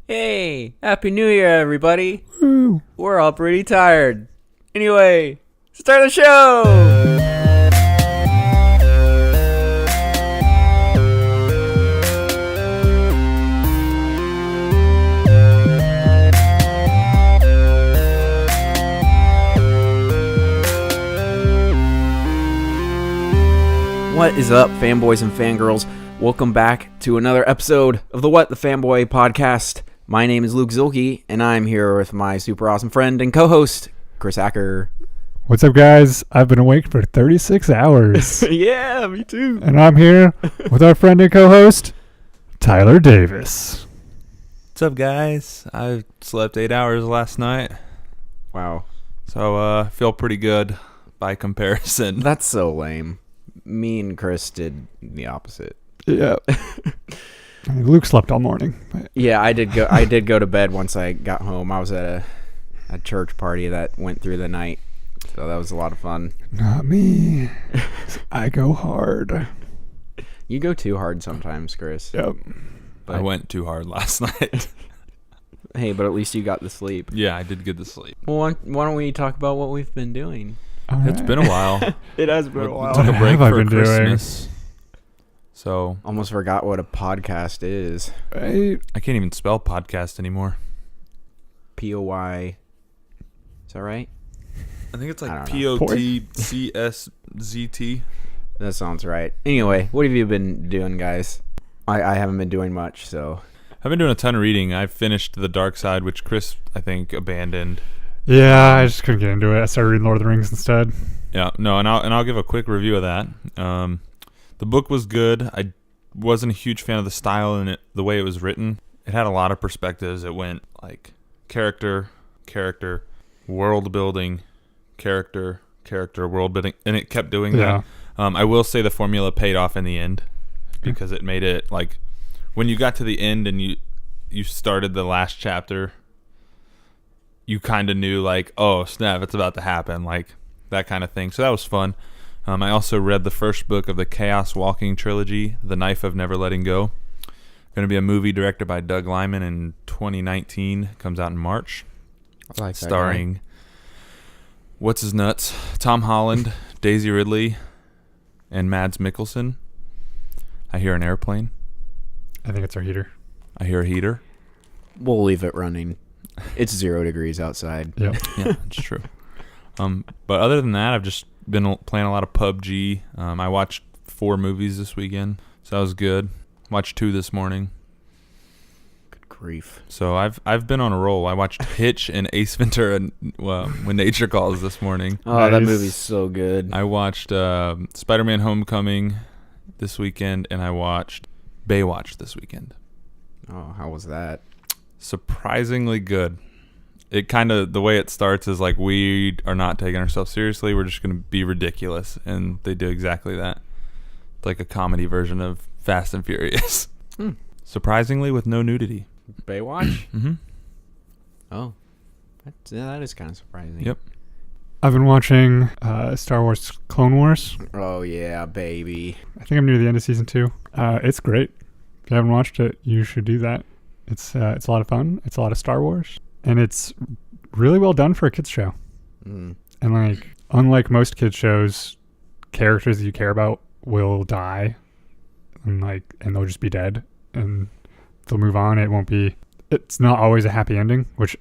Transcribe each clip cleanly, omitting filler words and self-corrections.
Hey, Happy New Year, everybody. Woo. We're all pretty tired. Anyway, start the show! What is up, fanboys and fangirls? Welcome back to another episode of the What the Fanboy podcast. My name is Luke Zilke, and I'm here with my super awesome friend and co-host, Chris Acker. What's up, guys? I've been awake for 36 hours. Yeah, me too. And I'm here with our friend and co-host, Tyler Davis. What's up, guys? I slept 8 hours last night, Wow. so feel pretty good by comparison. That's so lame. Me and Chris did the opposite. Yeah. Luke slept all morning. Yeah, I did go to bed once I got home. I was at a church party that went through the night, so that was a lot of fun. Not me. I go hard. You go too hard sometimes, Chris. Yep. But, I went too hard last night. hey, but at least you got the sleep. Yeah, I did get to sleep. Well, why don't we talk about what we've been doing? All It's right. been a while. It has been We a while. took a What break have I for been doing? Christmas. So Almost forgot what a podcast is. Right. I can't even spell podcast anymore. POY. Is that right? I think it's I like don't know. POTCSZT. That sounds right. Anyway, what have you been doing, guys? I haven't been doing much, so. I've been doing a ton of reading. I finished The Dark Side, which Chris, I think, abandoned. Yeah, I just couldn't get into it. I started reading Lord of the Rings instead. Yeah, no, and I'll give a quick review of that. The book was good. I wasn't a huge fan of the style and the way it was written. It had a lot of perspectives. It went like character, world building, character, world building, and it kept doing that. I will say the formula paid off in the end because it made it like when you got to the end and you started the last chapter, you kind of knew like, oh snap, it's about to happen, like that kind of thing. So that was fun. I also read the first book of the Chaos Walking trilogy, The Knife of Never Letting Go. Going to be a movie directed by Doug Liman in 2019. Comes out in March. I like that Starring, what's his nuts? Tom Holland, Daisy Ridley, and Mads Mikkelsen. I hear an airplane. I think it's our heater. I hear a heater. We'll leave it running. It's 0 degrees outside. Yep. Yeah, it's true. But other than that, I've just been playing a lot of PUBG. I watched 4 movies this weekend, so that was good. Watched 2 this morning. Good grief. So I've been on a roll. I watched Hitch and Ace Ventura When Nature Calls this morning. Oh, Nice. that movie's so good. I watched Spider-Man Homecoming this weekend, and I watched Baywatch this weekend. Oh, how was that? Surprisingly good. It kind of, the way it starts is like, we are not taking ourselves seriously. We're just going to be ridiculous. And they do exactly that. It's like a comedy version of Fast and Furious. Surprisingly, with no nudity. Baywatch? Mm-hmm. Oh. That is kind of surprising. Yep. I've been watching Star Wars Clone Wars. Oh, yeah, baby. I think I'm near the end of season 2. It's great. If you haven't watched it, you should do that. It's a lot of fun. It's a lot of Star Wars. And it's really well done for a kids show. Mm. And like, unlike most kids shows, characters that you care about will die, and they'll just be dead, and they'll move on. It's not always a happy ending, which,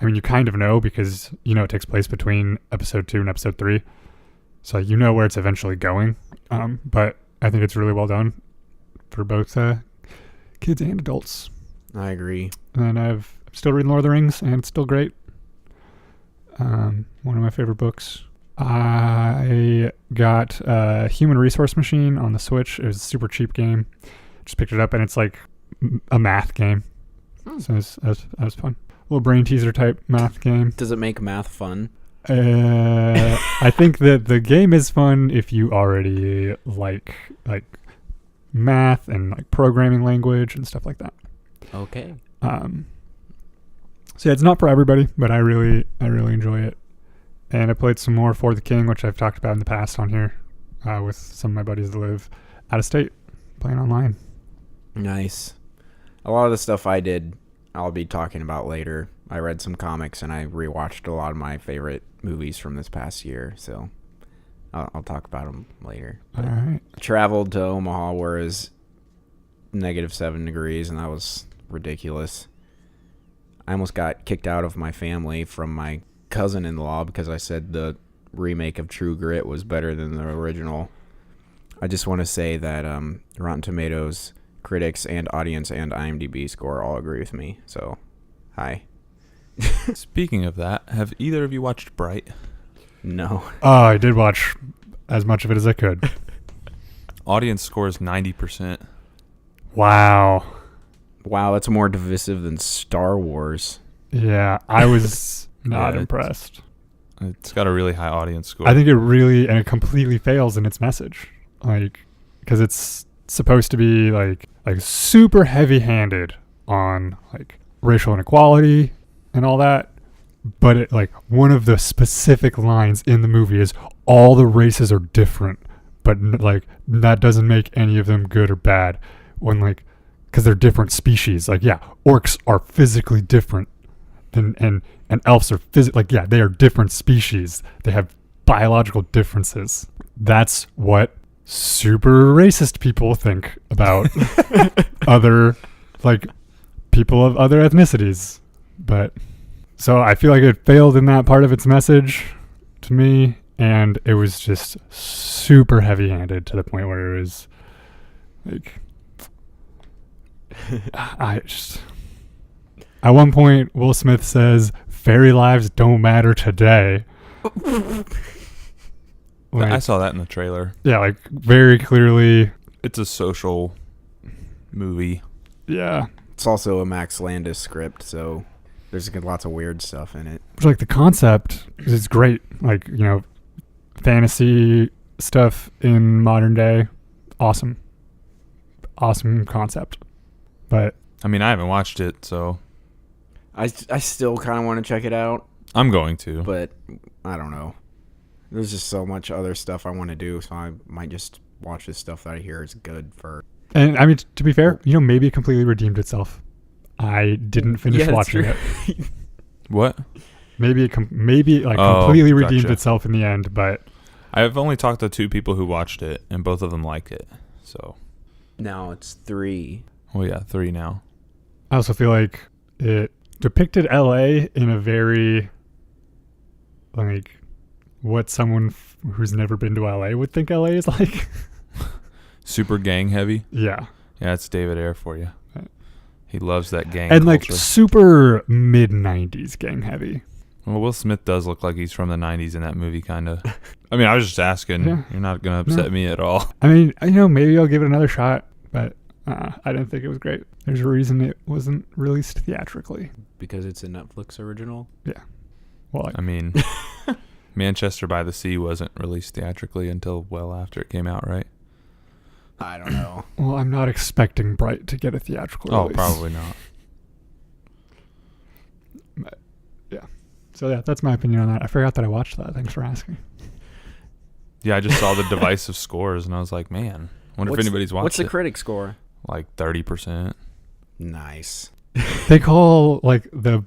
I mean, you kind of know because you know it takes place between episode 2 and episode 3, so you know where it's eventually going. But I think it's really well done for both kids and adults. I agree. And I'm still reading Lord of the Rings, and it's still great. One of my favorite books. I got Human Resource Machine on the Switch. It was a super cheap game. Just picked it up, and it's like a math game. So that was fun. A little brain teaser type math game. Does it make math fun? I think that the game is fun if you already like math and like programming language and stuff like that. Okay. So yeah, it's not for everybody, but I really enjoy it. And I played some more For the King, which I've talked about in the past on here, with some of my buddies that live out of state, playing online. Nice. A lot of the stuff I did I'll be talking about later. I read some comics and I rewatched a lot of my favorite movies from this past year, so I'll talk about them later. All right. Traveled to Omaha where it's -7 degrees, and that was ridiculous. I almost got kicked out of my family from my cousin-in-law because I said the remake of True Grit was better than the original. I just want to say that Rotten Tomatoes critics and audience and IMDb score all agree with me. So, hi. Speaking of that, have either of you watched Bright? No. Oh, I did watch as much of it as I could. Audience score is 90%. Wow. Wow, that's more divisive than Star Wars. Yeah, I was not Yeah, impressed. It's got a really high audience score. I think it completely fails in its message. Like, because it's supposed to be like super heavy-handed on like racial inequality and all that, but it, like, one of the specific lines in the movie is all the races are different, but like that doesn't make any of them good or bad. When like, because they're different species. Like, yeah, orcs are physically different than and elves are they are different species. They have biological differences. That's what super racist people think about other, like, people of other ethnicities. But so I feel like it failed in that part of its message to me, and it was just super heavy-handed to the point where it was like, at one point Will Smith says fairy lives don't matter today. Like, I saw that in the trailer. yeah, like, very clearly. It's a social movie. Yeah, It's also a Max Landis script, so there's lots of weird stuff in it. like, the concept is great. Like, you know, fantasy stuff in modern day, awesome concept. But I mean, I haven't watched it, so I still kind of want to check it out, I'm going to. but I don't know. There's just so much other stuff I want to do, so I might just watch this stuff that I hear is good for. and I mean, to be fair, you know, maybe it completely redeemed itself. I didn't finish watching it. What? Maybe it completely gotcha. redeemed itself in the end, but I've only talked to 2 people who watched it, and both of them liked it. So, Now it's 3. well, yeah, 3 now. I also feel like it depicted LA in a very, like, what someone who's never been to LA would think LA is like. Super gang heavy. Yeah. Yeah, it's David Ayer for you. He loves that gang And like culture. super mid 90s gang heavy. Well, Will Smith does look like he's from the 90s in that movie, kind of. I mean, I was just asking. Yeah. You're not going to upset me at all. I mean, you know, maybe I'll give it another shot, but I didn't think it was great. There's a reason it wasn't released theatrically. Because it's a Netflix original? Well, I mean, Manchester by the Sea wasn't released theatrically until well after it came out, right? I don't know. well, I'm not expecting Bright to get a theatrical Oh, release. probably not. So yeah, that's my opinion on that. I forgot that I watched that. Thanks for asking. Yeah, I just saw the divisive scores, and I was like, man, wonder if anybody's watched What's the it. critic score? Like 30%. Nice. They call, like, the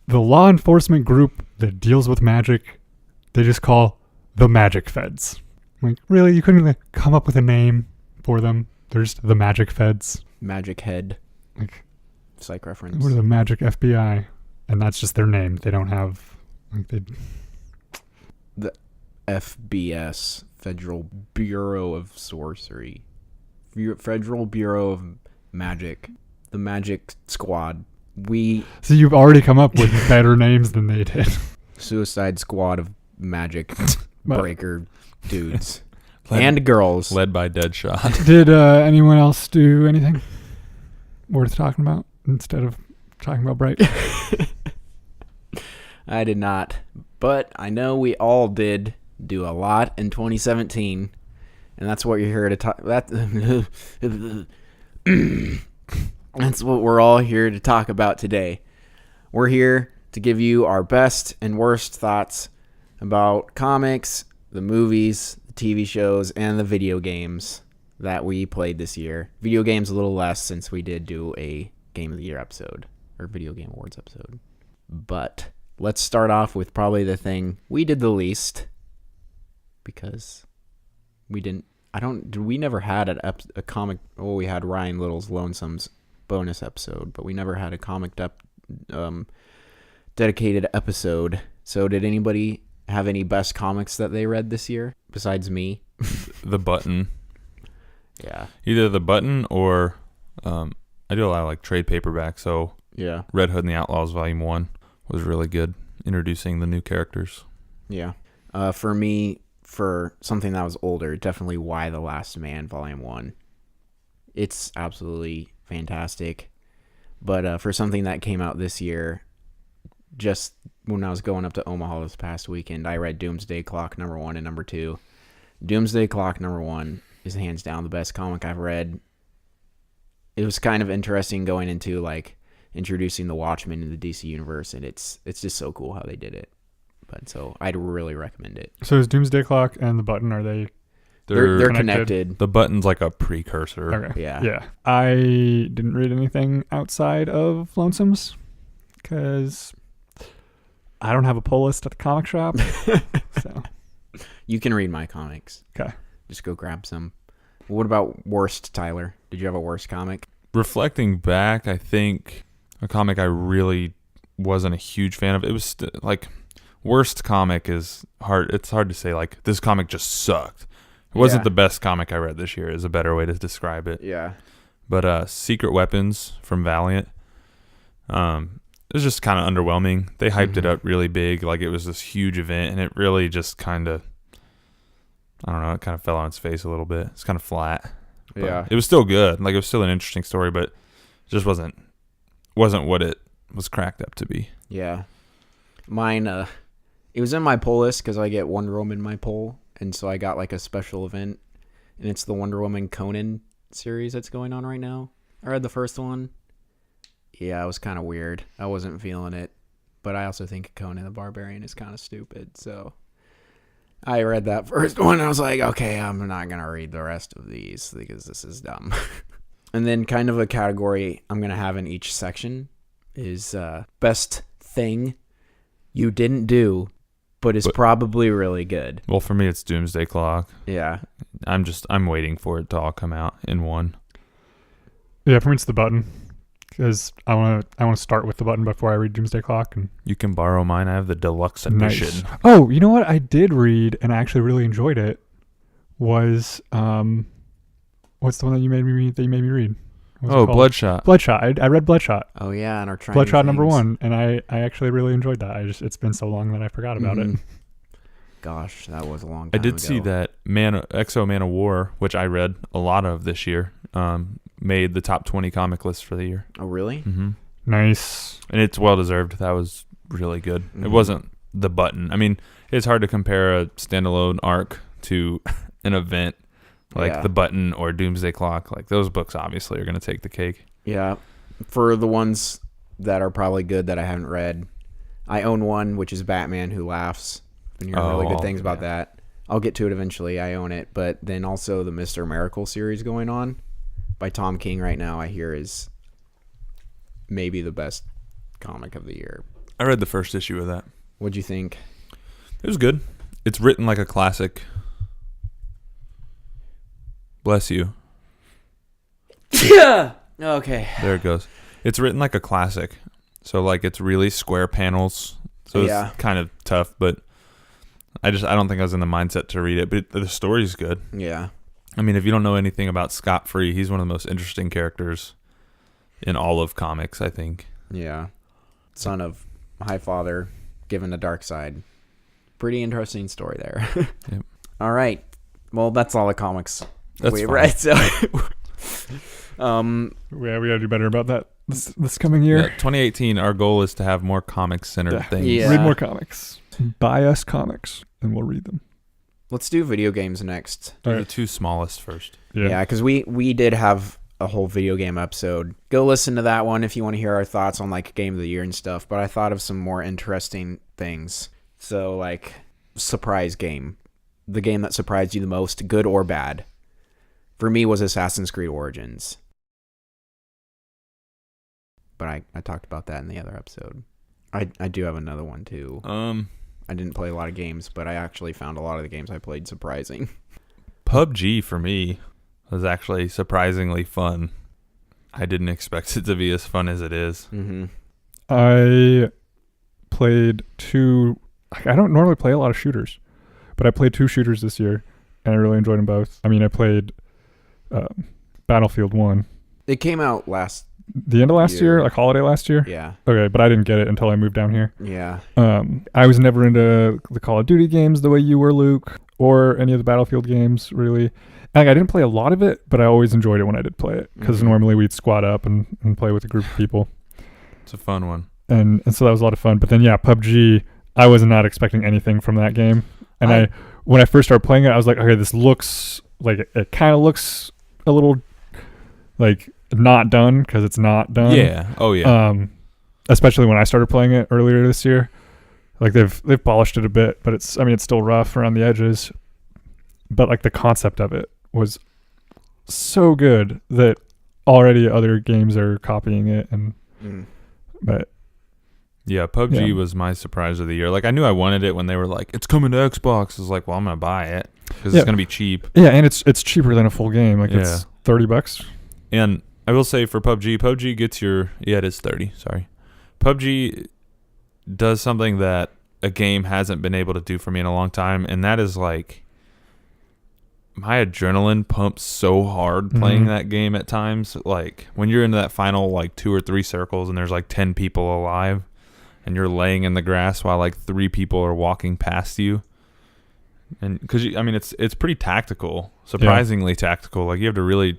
law enforcement group that deals with magic, they just call the Magic Feds. Like, really? You couldn't like come up with a name for them? They're just the Magic Feds. Magic Head. Like, Psych reference. what are the Magic FBI? And that's just their name. They don't have, like, The FBS, Federal Bureau of Sorcery. Federal Bureau of Magic. The Magic Squad. So you've already come up with better names than they did. Suicide Squad of Magic But- Breaker dudes. Led- And girls. Led by Deadshot. Did anyone else do anything worth talking about instead of talking about Bright? I did not. But I know we all did do a lot in 2017. And that's what you're here to talk. That's what we're all here to talk about today. We're here to give you our best and worst thoughts about comics, the movies, the TV shows, and the video games that we played this year. Video games a little less since we did do a Game of the Year episode. our video game awards episode. But let's start off with probably the thing we did the least, because we never had a comic. Well, we had Ryan Little's Lonesome's bonus episode, but we never had a comic dedicated episode. So did anybody have any best comics that they read this year besides me? The Button. Yeah. Either The Button or I do a lot of like trade paperback. So Yeah. Red Hood and the Outlaws Volume 1 was really good, introducing the new characters. Yeah. For me, for something that was older, definitely Why the Last Man Volume 1. It's absolutely fantastic. But for something that came out this year, just when I was going up to Omaha this past weekend, I read Doomsday Clock #1 and #2. Doomsday Clock #1 is hands down the best comic I've read. It was kind of interesting going into like introducing the Watchmen in the DC universe, and it's just so cool how they did it. But so I'd really recommend it. So is Doomsday Clock and the Button, are they? They're connected? connected. The Button's like a precursor. Okay. Yeah. Yeah. I didn't read anything outside of Lonesomes because I don't have a pull list at the comic shop. So You can read my comics. okay. Just go grab some. What about worst, Tyler? Did you have a worst comic? Reflecting back, I think a comic I really wasn't a huge fan of. It was like worst comic is hard. It's hard to say like this comic just sucked. It wasn't the best comic I read this year is a better way to describe it. Yeah. But Secret Weapons from Valiant, it was just kind of underwhelming. They hyped it up really big, like it was this huge event, and it really just kind of, I don't know, it kind of fell on its face a little bit. It's kind of flat. But Yeah. it was still good. Like it was still an interesting story, but it just wasn't what it was cracked up to be. Yeah. Mine, it was in my poll list because I get Wonder Woman in my poll, and so I got like a special event, and it's the Wonder Woman Conan series that's going on right now. I read the first one. Yeah, it was kind of weird. I wasn't feeling it, but I also think Conan the Barbarian is kind of stupid, so I read that first one, and I was like, okay, I'm not going to read the rest of these because this is dumb. And then kind of a category I'm going to have in each section is best thing you didn't do, but is probably really good. Well, for me, it's Doomsday Clock. Yeah. I'm waiting for it to all come out in one. Yeah, for me it's the Button because I want to start with the Button before I read Doomsday Clock. And You can borrow mine. I have the deluxe edition. nice. Oh, you know what I did read and I actually really enjoyed it was what's the one that you made me read? What's it called? Bloodshot. Bloodshot. I read Bloodshot. Oh, yeah, and our trying Bloodshot things. #1, and I actually really enjoyed that. It's been so long that I forgot about it. Gosh, that was a long I time did ago. see that Exo Man of War, which I read a lot of this year, made the top 20 comic list for the year. Oh, really? Mm-hmm. Nice. And it's well deserved. That was really good. It wasn't the Button. I mean, it's hard to compare a standalone arc to an event like the Button or Doomsday Clock. Like those books obviously are going to take the cake. Yeah. For the ones that are probably good that I haven't read, I own one, which is Batman Who Laughs. I've been hearing really good things about that. I'll get to it eventually. I own it. But then also the Mr. Miracle series going on by Tom King right now, I hear is maybe the best comic of the year. I read the first issue of that. What'd you think? It was good. It's written like a classic. Bless you. Yeah. Okay. There it goes. It's written like a classic. So like it's really square panels. So it's kind of tough, but I don't think I was in the mindset to read it, but the story's good. Yeah. I mean, if you don't know anything about Scott Free, he's one of the most interesting characters in all of comics, I think. Yeah. Son of High Father, given the dark side. Pretty interesting story there. Yep. All right. Well, that's all the comics That's we fine. read. So, Yeah, we gotta do better about that this coming year. Yeah, 2018, our goal is to have more comic-centered things. Yeah. Read more comics. Buy us comics, and we'll read them. let's do video games next. Do All the right. two smallest first. Yeah, because we did have a whole video game episode. Go listen to that one if you want to hear our thoughts on like game of the year and stuff. But I thought of some more interesting things. So like surprise game, the game that surprised you the most, good or bad. For me, was Assassin's Creed Origins. but I talked about that in the other episode. I do have another one too. I didn't play a lot of games, but I actually found a lot of the games I played surprising. PUBG for me was actually surprisingly fun. I didn't expect it to be as fun as it is. Mm-hmm. I played 2. I don't normally play a lot of shooters, but I played 2 shooters this year, and I really enjoyed them both. I mean, I played Battlefield 1. It came out The end of last year, like holiday last year? Yeah. Okay, but I didn't get it until I moved down here. Yeah. I was never into the Call of Duty games the way you were, Luke, or any of the Battlefield games, really. I didn't play a lot of it, but I always enjoyed it when I did play it, because normally we'd squad up and play with a group of people. It's a fun one. And so that was a lot of fun. But then, yeah, PUBG, I was not expecting anything from that game. And when I first started playing it, I was like, okay, this looks like it kind of looks a little like not done, because it's not done. Yeah. Oh yeah. Especially when I started playing it earlier this year, like they've polished it a bit, but it's still rough around the edges. But like the concept of it was so good that already other games are copying it, but yeah, PUBG was my surprise of the year. Like, I knew I wanted it when they were like, it's coming to Xbox. I was like, well, I'm gonna buy it because it's gonna be cheap. Yeah, and it's cheaper than a full game. Like it's $30. And I will say for PUBG gets your it is 30. Sorry, PUBG does something that a game hasn't been able to do for me in a long time, and that is like, my adrenaline pumps so hard playing that game at times. Like when you're into that final like 2 or 3 circles and there's like 10 people alive and you're laying in the grass while like 3 people are walking past you. And because it's pretty tactical, surprisingly tactical. Like you have to really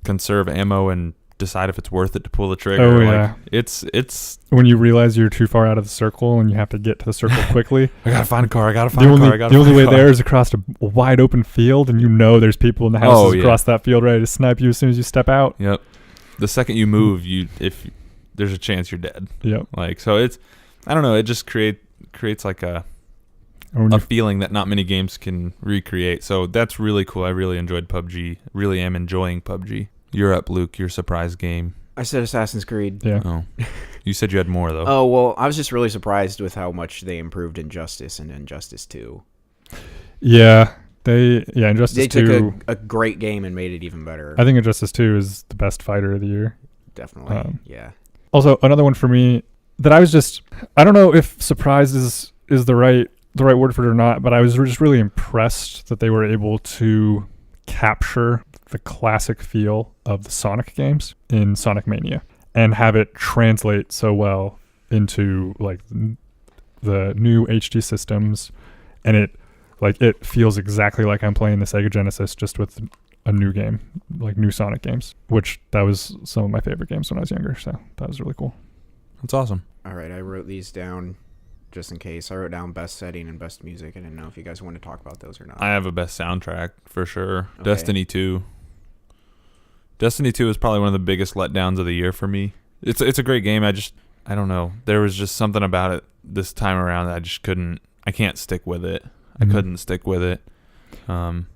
conserve ammo and decide if it's worth it to pull the trigger. Oh, like, yeah. It's when you realize you're too far out of the circle and you have to get to the circle quickly. I gotta find a car. The only way there is across a wide open field, and there's people in the houses across that field ready to snipe you as soon as you step out. Yep. The second you move, if there's a chance you're dead. Yep. Like, so it's, I don't know, it just creates like a feeling that not many games can recreate. So that's really cool. I really enjoyed PUBG. Really am enjoying PUBG. You're up, Luke. Your surprise game. I said Assassin's Creed. Yeah. Oh. You said you had more, though. Oh, well, I was just really surprised with how much they improved Injustice and Injustice 2. Yeah. Injustice 2. They took a great game and made it even better. I think Injustice 2 is the best fighter of the year. Definitely. Yeah. Also, another one for me that I don't know if surprised is the right word for it or not, but I was just really impressed that they were able to capture the classic feel of the Sonic games in Sonic Mania and have it translate so well into like the new HD systems, and it feels exactly like I'm playing the Sega Genesis, just with a new game, like new Sonic games, which that was some of my favorite games when I was younger, so that was really cool. That's awesome. All right, I wrote these down just in case. I wrote down best setting and best music. I didn't know if you guys want to talk about those or not. I have a best soundtrack for sure. Okay. Destiny 2. Destiny 2 is probably one of the biggest letdowns of the year for me. It's a great game. I don't know. There was just something about it this time around that I can't stick with it. I couldn't stick with it. That's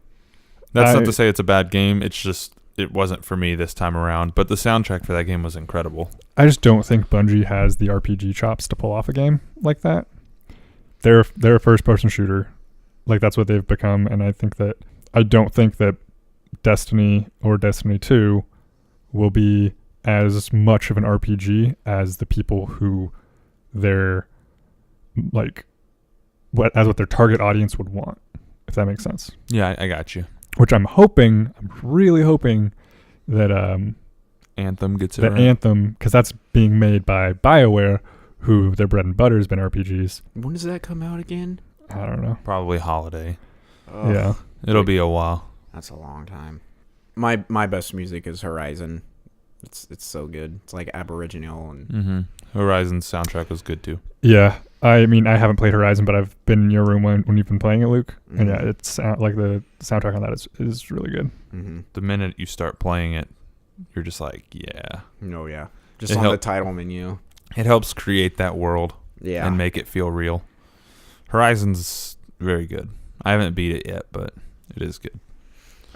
not to say it's a bad game. It's just, it wasn't for me this time around. But the soundtrack for that game was incredible. I just don't think Bungie has the RPG chops to pull off a game like that. They're a first-person shooter. Like, that's what they've become. And I don't think that Destiny or Destiny 2 will be as much of an RPG as the people who they're like what their target audience would want, if that makes sense. Yeah, I got you. Which I'm really hoping that Anthem gets it. That right. Anthem, because that's being made by BioWare, who their bread and butter has been RPGs. When does that come out again? I don't know. Probably holiday. Oh, yeah, it'll be a while. That's a long time. My best music is Horizon. It's so good. It's like Aboriginal and Horizon's soundtrack was good too. Yeah, I mean I haven't played Horizon, but I've been in your room when you've been playing it, Luke. And yeah, it's like the soundtrack on that is really good. The minute you start playing it, you're just like, yeah. Oh yeah, just on the title menu. It helps create that world. Yeah, and make it feel real. Horizon's very good. I haven't beat it yet, but it is good.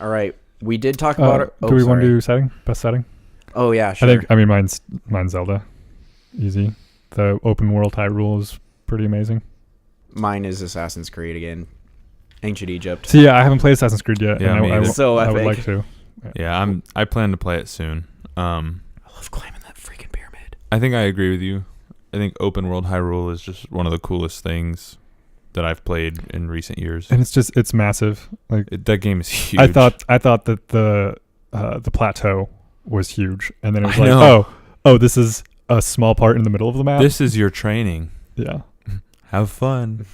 All right, we did talk about it. Do we want to do setting? Best setting? Oh yeah, sure. I mean, mine's Zelda. Easy. The open world Hyrule is pretty amazing. Mine is Assassin's Creed again. Ancient Egypt. See, yeah, I haven't played Assassin's Creed yet. Yeah, and me either. So I would epic. like to. Yeah, I plan to play it soon. I love climbing that freaking pyramid. I think I agree with you. I think open world Hyrule is just one of the coolest things that I've played in recent years. And it's massive. Like That game is huge. I thought that the plateau was huge, and then it was I like, know. oh, this is a small part in the middle of the map. This is your training. Yeah. Have fun.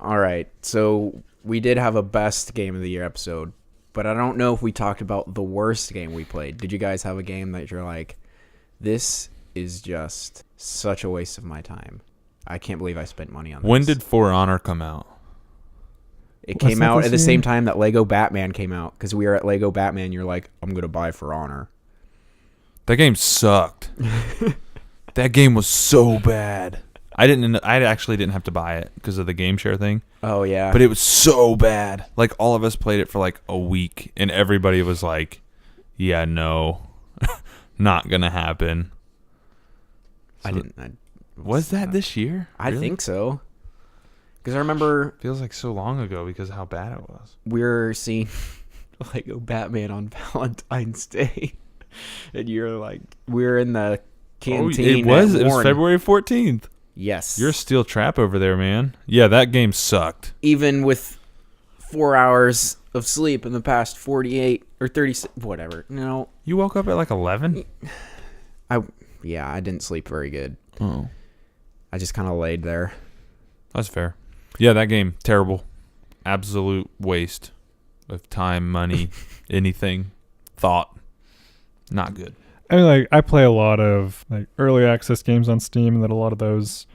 All right, so we did have a best game of the year episode, but I don't know if we talked about the worst game we played. Did you guys have a game that you're like, this is just such a waste of my time? I can't believe I spent money on this. When did For Honor come out? It What's came that out this at the year? same time that Lego Batman came out, because we were at Lego Batman. You're like, I'm going to buy For Honor. That game sucked. That game was so bad. I actually didn't have to buy it because of the game share thing. Oh, yeah. But it was so bad. Like, all of us played it for like a week, and everybody was like, yeah, no, not going to happen. Was that this year? I Really? think so. Because I remember Feels like so long ago because of how bad it was. we were seeing Lego Batman on Valentine's Day. And you're like, we were in the canteen. It was Warren. February 14th. Yes. You're a steel trap over there, man. Yeah, that game sucked. Even with 4 hours of sleep in the past 48 or 30, whatever. No, You woke up at like 11? I didn't sleep very good. Oh. I just kind of laid there. That's fair. Yeah, that game, terrible. Absolute waste of time, money, anything, thought. Not good. I mean, like, I play a lot of like early access games on Steam, and then a lot of those,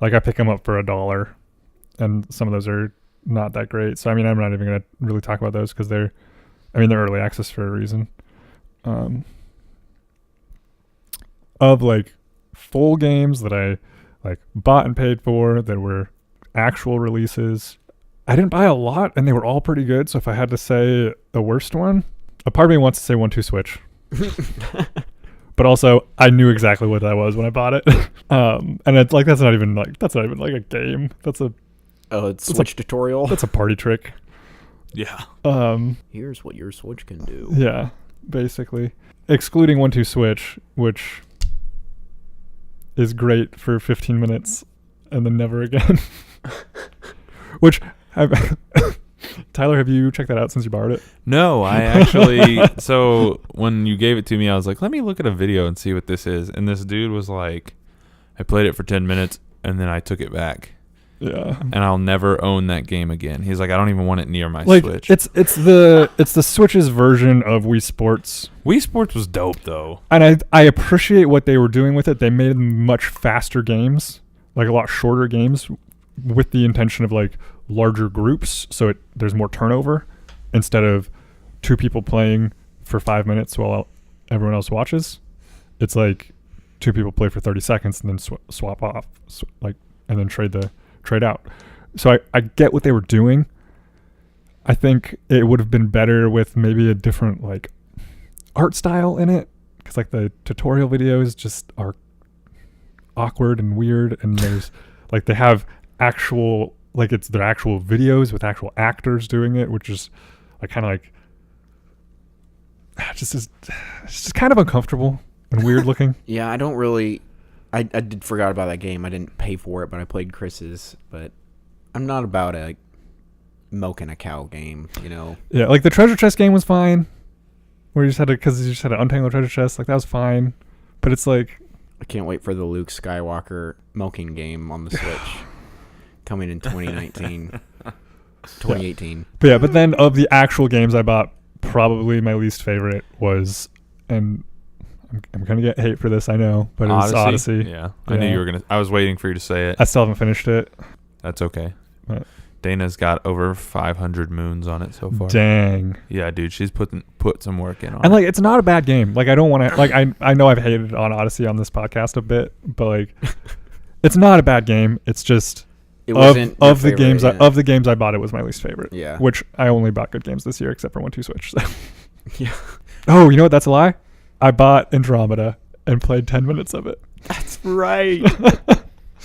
like, I pick them up for $1, and some of those are not that great. So I mean, I'm not even gonna really talk about those because they're early access for a reason. Of like full games that I like bought and paid for that were actual releases, I didn't buy a lot, and they were all pretty good. So if I had to say the worst one, a part of me wants to say 1-2 Switch. But also, I knew exactly what that was when I bought it. And it's like that's not even like a game. It's Switch tutorial. a party trick. Yeah. Here's what your Switch can do. Yeah, basically. Excluding 1-2 Switch, which is great for 15 minutes and then never again. Which Tyler, have you checked that out since you borrowed it? No, I actually... So when you gave it to me, I was like, let me look at a video and see what this is. And this dude was like, I played it for 10 minutes and then I took it back. Yeah. And I'll never own that game again. He's like, I don't even want it near my Like, Switch. it's the Switch's version of Wii Sports. Wii Sports was dope, though. And I appreciate what they were doing with it. They made much faster games, like a lot shorter games, with the intention of like larger groups, so there's more turnover instead of two people playing for 5 minutes while everyone else watches. It's like two people play for 30 seconds and then swap off, and then trade out. So I get what they were doing. I think it would have been better with maybe a different like art style in it, because like the tutorial videos just are awkward and weird, and there's like they have actual, like, it's their actual videos with actual actors doing it, which is like kind of like it's just kind of uncomfortable and weird looking. Yeah, I don't really... I did forgot about that game. I didn't pay for it, but I played Chris's. But I'm not about a milking a cow game, you know? Yeah, like the treasure chest game was fine, where you just had to untangle the treasure chest. Like, that was fine. But it's like... I can't wait for the Luke Skywalker milking game on the Switch. Coming in 2019. 2018. But then of the actual games I bought, probably my least favorite was... and I'm gonna get hate for this, I know, but it was Odyssey. Yeah, I knew you were gonna. I was waiting for you to say it. I still haven't finished it. That's okay. But Dana's got over 500 moons on it so far. dang. Yeah, dude, she's put some work in on And it. like, it's not a bad game. Like, I don't want to like I know I've hated on Odyssey on this podcast a bit, but like, it's not a bad game. It's just It wasn't of the your games favorite, of the games I bought, it was my least favorite. Yeah. Which I only bought good games this year, except for 1-2 Switch. So. Yeah. Oh, you know what? That's a lie. I bought Andromeda and played 10 minutes of it. That's right.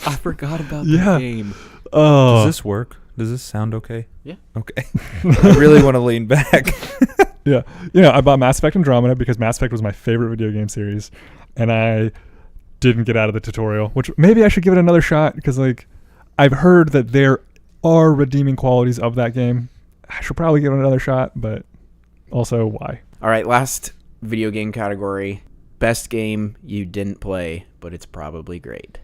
I forgot about Yeah. the game. Oh, Does this work? Does this sound okay? Yeah. Okay. I really want to lean back. yeah. You know, I bought Mass Effect Andromeda because Mass Effect was my favorite video game series, and I didn't get out of the tutorial, which maybe I should give it another shot because, like, I've heard that there are redeeming qualities of that game. I should probably give it another shot, but also why? All right, last video game category. Best game you didn't play, but it's probably great.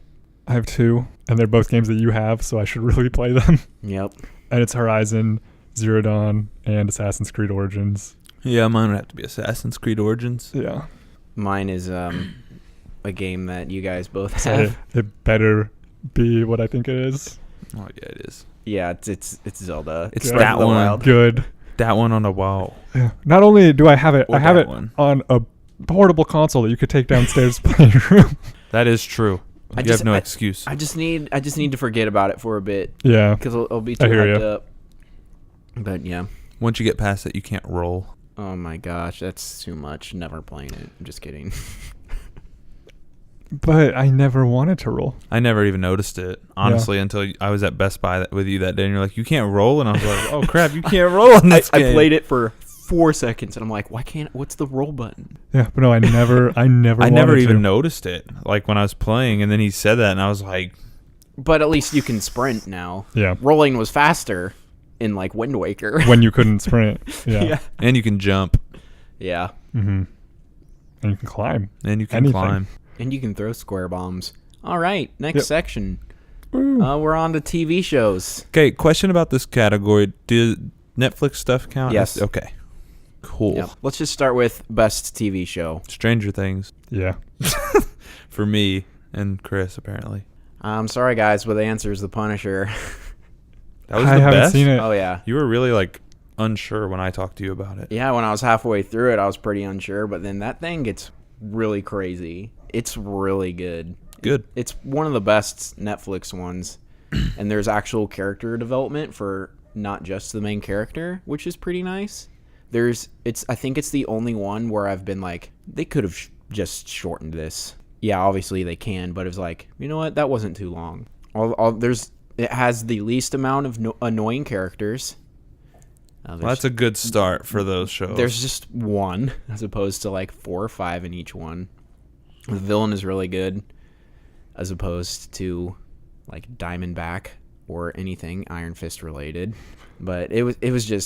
I have two, and they're both games that you have, so I should really play them. Yep. And it's Horizon Zero Dawn and Assassin's Creed Origins. Yeah, mine would have to be Assassin's Creed Origins. Yeah. Mine is a game that you guys both So have. it better be what I think it is. Oh yeah, it is. Yeah, it's Zelda. It's Good. that Breath of the one. Wild. Good. That one on the wall. Yeah. Not only do I have it, Or I have that it one. on a portable console that you could take downstairs to play in your room. That is true. I You just- have no I- excuse. I just need to forget about it for a bit Yeah. because I'll be I too hear hyped ya. up. But yeah. Once you get past it, you can't roll. Oh my gosh, that's too much. Never playing it. I'm just kidding. But I never wanted to roll. I never even noticed it, honestly, until I was at Best Buy with you that day, and you're like, you can't roll? And I was like, oh, crap, you can't roll in this I game. played it for 4 seconds and I'm like, what's the roll button? Yeah, but no, I never I wanted never even to. noticed it, like, when I was playing, and then he said that, and I was like, But at least you can sprint now. Yeah. Rolling was faster in like Wind Waker. When you couldn't sprint. Yeah. Yeah. and you can jump, Yeah. Mm-hmm. And you can climb. and you can Anything. climb. And you can throw square bombs. All right, next Yep. section. Woo. We're on to TV shows. Okay, question about this category. Did Netflix stuff count? Yes. Okay. Cool. Yep. Let's just start with best TV show. Stranger Things Yeah. for me and Chris, apparently. I'm sorry, guys, but the answer is The Punisher. That was I the haven't best? seen it. Oh, yeah. You were really, like, unsure when I talked to you about it. Yeah, when I was halfway through it, I was pretty unsure, but then that thing gets really crazy. It's really good. Good. It's one of the best Netflix ones, and there's actual character development for not just the main character, which is pretty nice. I think it's the only one where I've been like, they could have just shortened this. Yeah, obviously they can, but it was like, you know what, that wasn't too long. It has the least amount of annoying characters. Well, that's a good start for those shows. There's just one, as opposed to like 4 or 5 in each one. The villain is really good, as opposed to like Diamondback or anything Iron Fist related. But it was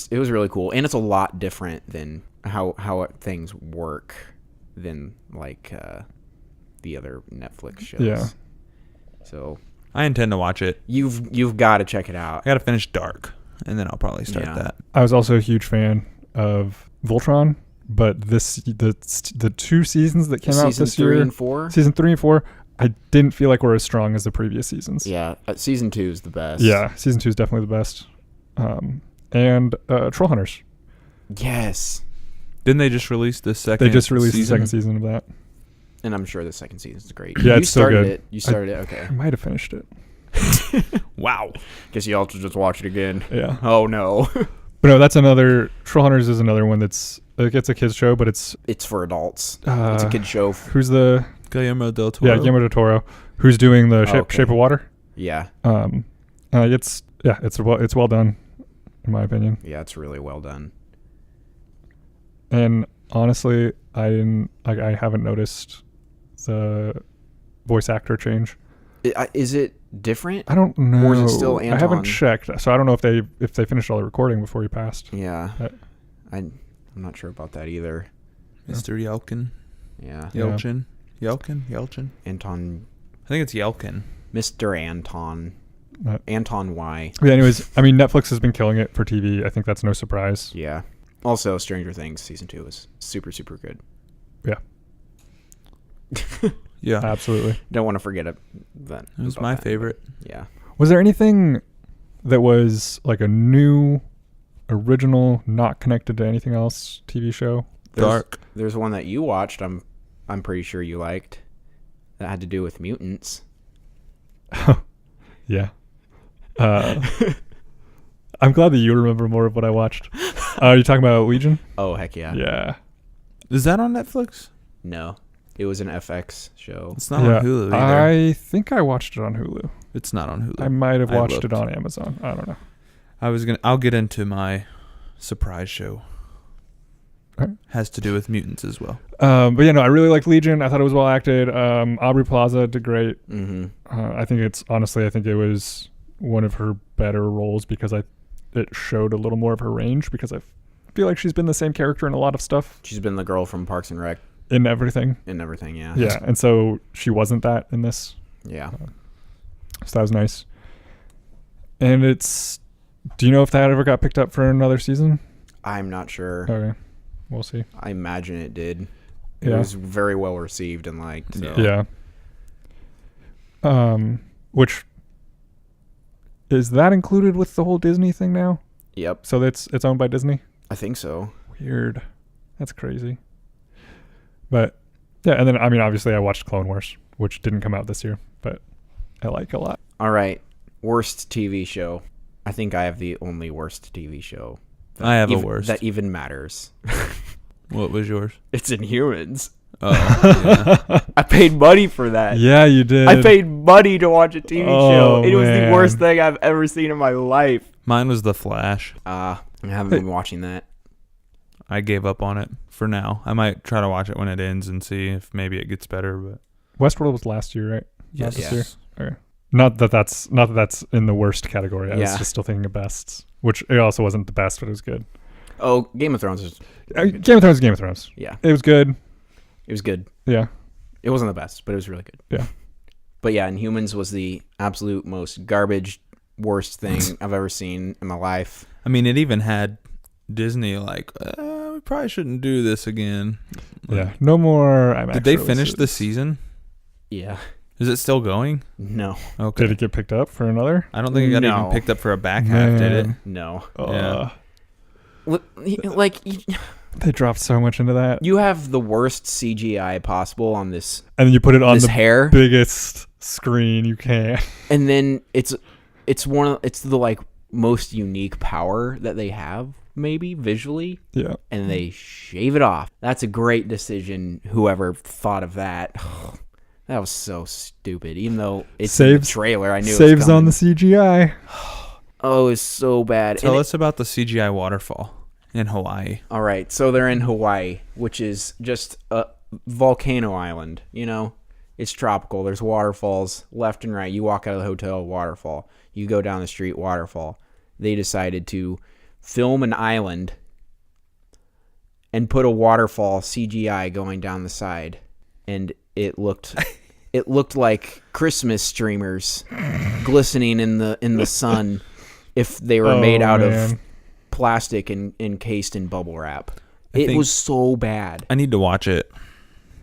really cool, and it's a lot different than how things work than like the other Netflix shows. Yeah. So I intend to watch it. you've got to check it out. I got to finish Dark, and then I'll probably start Yeah. that. I was also a huge fan of Voltron, but the 2 seasons that came out Season this 3 year, and 4. season 3 and 4, I didn't feel like were as strong as the previous seasons. Yeah, season 2 is the best. Yeah, season 2 is definitely the best. And Troll Hunters. Yes. Didn't they just release the second? They just released season? the second season of that. And I'm sure the second season is great. Yeah, you it's still started good. it. You started it. Okay. I might have finished it. Wow. Guess you all should just watch it again. Yeah. Oh no. But no, that's another. Troll Hunters is another one that's like, it's a kids show, but it's It's for adults. It's a kid show. Who's the Guillermo del Toro. Guillermo del Toro, who's doing the okay. Shape of Water. Yeah. It's well done, in my opinion. Yeah, it's really well done. And honestly, I haven't noticed the voice actor change. Is it different? I don't know. Or is it still I haven't Anton? checked, so I don't know if they finished all the recording before he passed. Yeah. Uh, I'm not sure about that either. Mr. Yelkin. Yeah. Yeah. Yelchin. Anton. I think it's Yelkin. Mr. Anton. Anton Y. Yeah. Anyways, I mean, Netflix has been killing it for TV. I think that's no surprise. Yeah. Also, Stranger Things season 2 is super, super good. Yeah. Absolutely. Don't want to forget that. It was about my that, favorite. but Yeah. Was there anything that was like a new, original, not connected to anything else TV show? Dark. There's one that you watched. I'm pretty sure you liked. That had to do with mutants. Yeah. I'm glad that you remember more of what I watched. Are you talking about Legion? Oh heck yeah. Yeah. Is that on Netflix? No, it was an FX show. It's not on Hulu either. I think I watched it on Hulu. It's not on Hulu. I might have watched looked. it on Amazon. I don't know. I'll get into my surprise show. Okay. Has to do with mutants as well. But yeah, no, I really liked Legion. I thought it was well acted. Aubrey Plaza did great. Mm-hmm. I think it was one of her better roles because it showed a little more of her range, because I feel like she's been the same character in a lot of stuff. She's been the girl from Parks and Rec. In everything. Yeah. Yeah, and so she wasn't that in this. Yeah. So that was nice. And do you know if that ever got picked up for another season? I'm not sure. Okay. We'll see. I imagine it did. It Yeah. was very well received and liked. So. Yeah. Which is that included with the whole Disney thing now? Yep. So it's owned by Disney? I think so. Weird. That's crazy. But yeah, and then obviously I watched Clone Wars, which didn't come out this year, but I like a lot. All right. Worst TV show. I think I have the only worst TV show. I have a worst. That even matters. What was yours? It's Inhumans. Oh, yeah. I paid money for that. Yeah, you did. I paid money to watch a TV show. It was the man. worst thing I've ever seen in my life. Mine was The Flash. I haven't been watching that. I gave up on it for now. I might try to watch it when it ends and see if maybe it gets better. But Westworld was last year, right? Not yes, this year. Okay. Not that that's in the worst category. I was just still thinking of bests, which it also wasn't the best, but it was good. Oh, Game of Thrones is... Game of Thrones is Game of Thrones. Yeah. It was good. It was good. Yeah. It wasn't the best, but it was really good. Yeah. But yeah, Inhumans was the absolute most garbage, worst thing I've ever seen in my life. I mean, it even had Disney like, we probably shouldn't do this again. Yeah. No more IMAX Did they finish releases. the season? Yeah. Is it still going? No. Okay. Did it get picked up for another? I don't think it got No. even picked up for a back half, did it? Man. No. Yeah. Like, They dropped so much into that. you have the worst CGI possible on this And then you put it on this the hair, biggest screen you can. and then it's the like most unique power that they have, maybe visually, Yeah. and they shave it off. That's a great decision. Whoever thought of that. That was so stupid. Even though it's in the trailer, I knew it was saves on coming. the CGI. Oh, it's so bad. Tell us about the CGI waterfall in Hawaii. All right, so they're in Hawaii, which is just a volcano island. You know, it's tropical. There's waterfalls left and right. You walk out of the hotel, waterfall. You go down the street, waterfall. They decided to film an island and put a waterfall CGI going down the side, and it looked like Christmas streamers glistening in the sun if they were made out of plastic and encased in bubble wrap. It was so bad. I need to watch it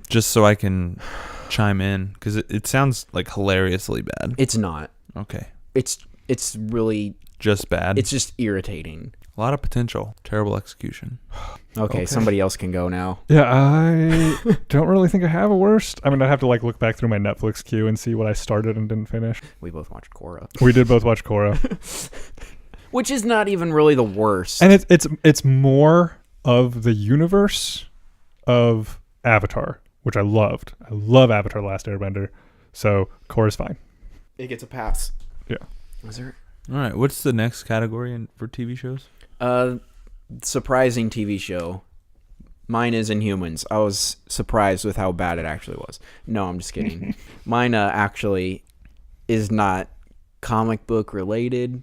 just so I can chime in, because it sounds like hilariously bad. It's not. Okay. It's really Just bad. it's just irritating. A lot of potential. Terrible execution. Okay, somebody else can go now. Yeah, I don't really think I have a worst. I mean, I'd have to look back through my Netflix queue and see what I started and didn't finish. We both watched Korra, We did both watch Korra. which is not even really the worst. And it's more of the universe of Avatar, which I loved. I love Avatar: The Last Airbender. So Korra's fine. It gets a pass. Yeah. Was there All right. What's the next category for TV shows? surprising TV show? Mine is Inhumans. I was surprised with how bad it actually was. No, I'm just kidding. Mine actually is not comic book related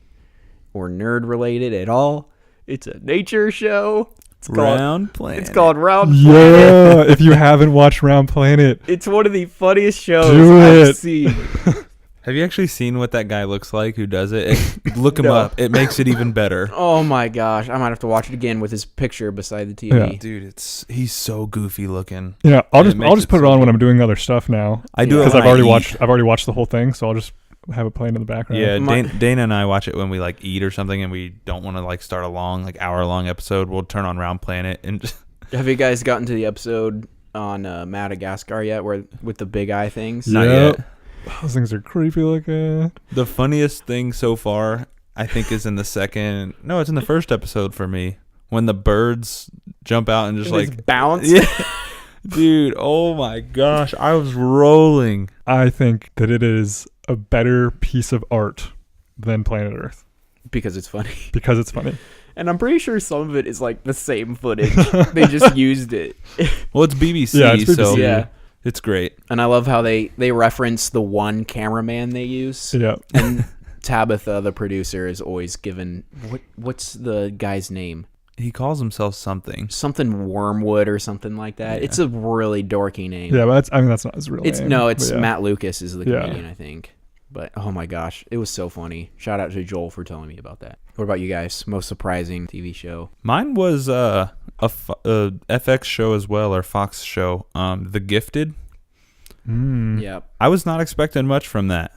or nerd related at all. It's a nature show. It's Round Planet. It's called Round Planet. Yeah, if you haven't watched Round Planet, It's one of the funniest shows Do I've it. seen. Have you actually seen what that guy looks like who does it? Look him No. up. It makes it even better. Oh my gosh, I might have to watch it again with his picture beside the TV. Yeah. Dude, he's so goofy looking. yeah, I'll It makes just it put it so on when good. I'm doing other stuff now. I do it Because when I've already I eat. watched the whole thing, so I'll just have it playing in the background. Yeah, My- Dana and I watch it when we eat or something, and we don't want to start a long hour long episode. We'll turn on Round Planet and just Have you guys gotten to the episode on Madagascar yet, where with the big eye things? not Yep. yet. Those things are creepy looking. The funniest thing so far, I think, is in the first episode for me, when the birds jump out and just like bounce. Yeah. Dude, oh my gosh, I was rolling. I think that it is a better piece of art than Planet Earth Because it's funny. because it's funny. And I'm pretty sure some of it is like the same footage. They just used it. Well, it's BBC, Yeah, it's BBC. so Yeah. it's great. And I love how they reference the one cameraman they use. Yeah. And Tabitha, the producer, is always given what's the guy's name? He calls himself something. Something Wormwood or something like that. Yeah. It's a really dorky name. Yeah, but that's not his real name. It's but yeah. Matt Lucas is the Yeah. comedian, I think. But oh my gosh, it was so funny. Shout out to Joel for telling me about that. What about you guys? Most surprising TV show? Mine was a FX show as well, or Fox show, The Gifted. Yep. I was not expecting much from that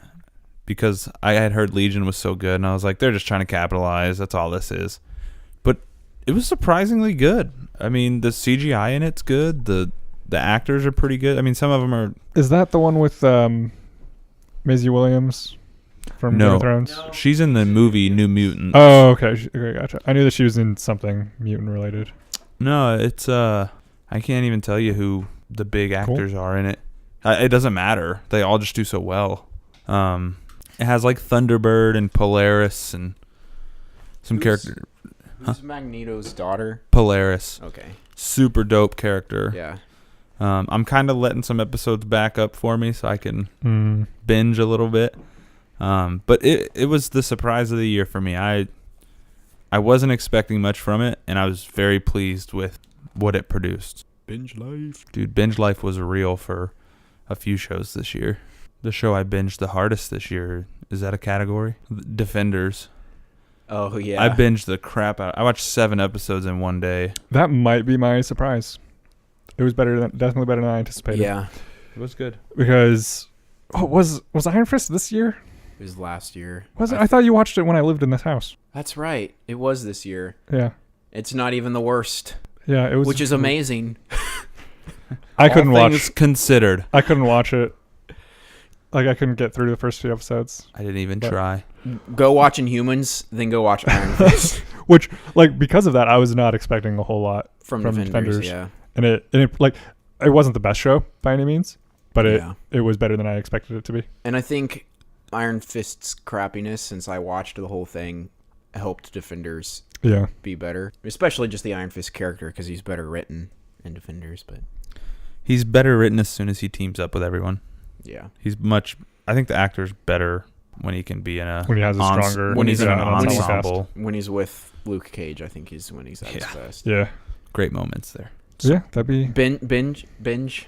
because I had heard Legion was so good, and I was like, they're just trying to capitalize. That's all this is. But it was surprisingly good. I mean, the CGI in it's good. The actors are pretty good. I mean, some of them are. Is that the one with Maisie Williams from Game of Thrones? No. She's in the movie New Mutants. Oh, okay. Okay, gotcha. I knew that she was in something mutant related. No, it's I can't even tell you who the big actors are in it. It doesn't matter. They all just do so well. It has like Thunderbird and Polaris and some character. Who's Magneto's daughter? Polaris. Okay. Super dope character. Yeah. I'm kind of letting some episodes back up for me so I can binge a little bit. But it was the surprise of the year for me. I wasn't expecting much from it, and I was very pleased with what it produced. Binge life. Dude, binge life was real for a few shows this year. The show I binged the hardest this year, is that a category? Defenders. Oh yeah. I binged the crap out. I watched 7 episodes in one day. That might be my surprise. It was definitely better than I anticipated. Yeah. It was good. Because was Iron Fist this year? It was last year. Was it? I thought you watched it when I lived in this house. That's right. It was this year. Yeah. It's not even the worst, Yeah, it was. which is amazing. I couldn't All watch. things considered. I couldn't watch it. Like I couldn't get through the first few episodes. I didn't even But- try. Go watch Inhumans, then go watch Iron Fist Which, like, because of that, I was not expecting a whole lot from From Defenders. Defenders. Yeah. and it like it wasn't the best show by any means, but Yeah. it was better than I expected it to be. And I think Iron Fist's crappiness, since I watched the whole thing, helped Defenders Yeah. be better. Especially just the Iron Fist character, because he's better written in Defenders. But He's better written as soon as he teams up with everyone. yeah. I think the actor's better when he can be in a When he has a stronger, when he's in an ensemble cast. ensemble. When he's with Luke Cage, I think he's when he's at his best. Yeah. Great moments there. Yeah, that'd be. Binge.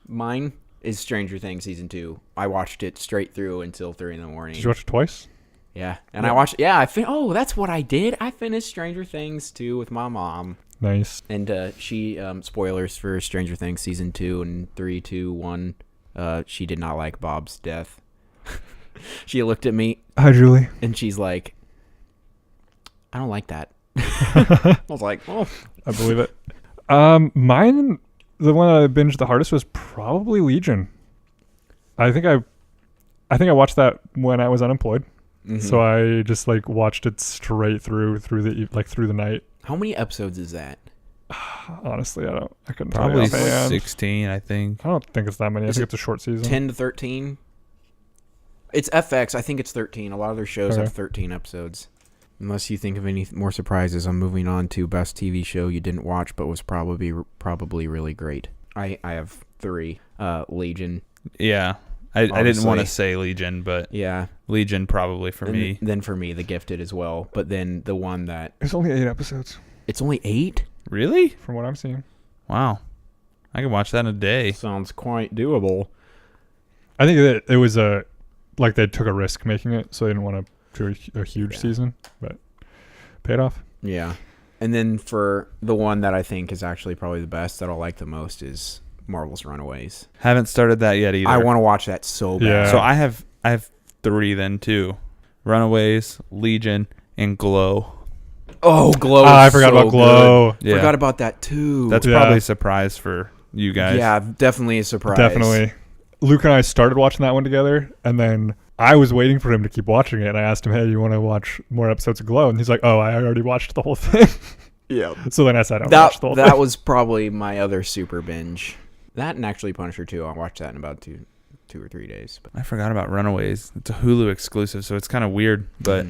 Mine is Stranger Things season 2. I watched it straight through until 3 in the morning. Did you watch it twice? Yeah, and I watched. Yeah, that's what I did. I finished Stranger Things 2 with my mom, Nice. and she spoilers for Stranger Things season 2 and 3, 2, 1. She did not like Bob's death. She looked at me Hi, Julie. and she's like, "I don't like that." I was like, "Oh, I believe it. Mine, the one that I binged the hardest was probably Legion. I think I watched that when I was unemployed, so I just like watched it straight through the night. How many episodes is that?" Honestly, I couldn't Probably tell you offhand. 16, I think. I don't think it's that many. I Is think it it's a short season. 10 to 13. It's FX. I think it's 13. A lot of their shows Okay. have 13 episodes. Unless you think of any more surprises, I'm moving on to best TV show you didn't watch but was probably really great. I have 3. Legion. Yeah. I didn't want Obviously. to say Legion, but Yeah. Legion probably for And me. then for me, The Gifted as well. But then the one that... It's only 8 episodes It's only 8? Really? from what I'm seeing. Wow. I could watch that in a day. Sounds quite doable. I think that it was like they took a risk making it, so they didn't want to do a huge season, but paid off. Yeah. And then for the one that I think is actually probably the best that I'll like the most is Marvel's Runaways. Haven't started that yet either. I want to watch that so bad. Yeah. So I have 3 then too. Runaways, Legion, and Glow. Oh, Glow. I is forgot so about Glow. good. Forgot about that too. That's Yeah. probably a surprise for you guys. Yeah, definitely a surprise. Definitely. Luke and I started watching that one together, and then I was waiting for him to keep watching it, and I asked him, "Hey, you want to watch more episodes of Glow?" And he's like, "Oh, I already watched the whole thing." Yeah. So then I sat down and watched the whole That thing. was probably my other super binge. That and actually Punisher 2. I'll watch that in about two or 3 days. But I forgot about Runaways. It's a Hulu exclusive, so it's kind of weird. But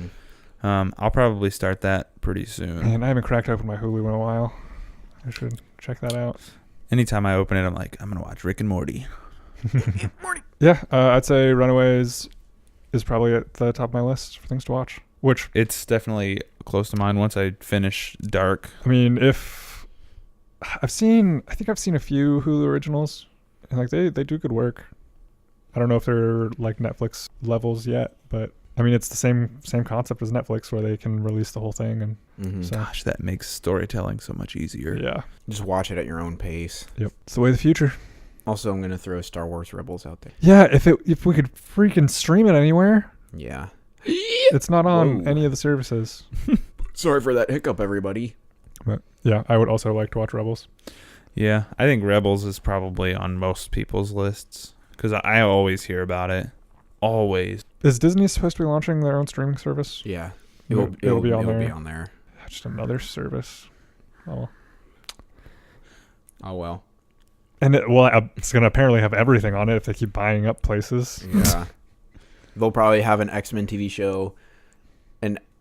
I'll probably start that pretty soon. Man, I haven't cracked open my Hulu in a while. I should check that out. Anytime I open it, I'm like, I'm going to watch Rick and Morty. Yeah, I'd say Runaways is probably at the top of my list for things to watch. Which, It's definitely close to mine once I finish Dark. I mean, if I think I've seen a few Hulu originals, and like they do good work. I don't know if they're like Netflix levels yet, but I mean it's the same concept as Netflix where they can release the whole thing, and so Gosh, that makes storytelling so much easier. yeah, just watch it at your own pace. yep, it's the way of the future. Also, I'm gonna throw Star Wars Rebels out there. Yeah, if we could freaking stream it anywhere, Yeah. it's not on Whoa. any of the services. Sorry for that hiccup, everybody. But yeah, I would also like to watch Rebels. Yeah, I think Rebels is probably on most people's lists because I always hear about it. Always. Is Disney supposed to be launching their own streaming service? Yeah. It'll be on there. Be on there. Just another service. Oh. Oh well. And it's going to apparently have everything on it if they keep buying up places. Yeah. They'll probably have an X-Men TV show,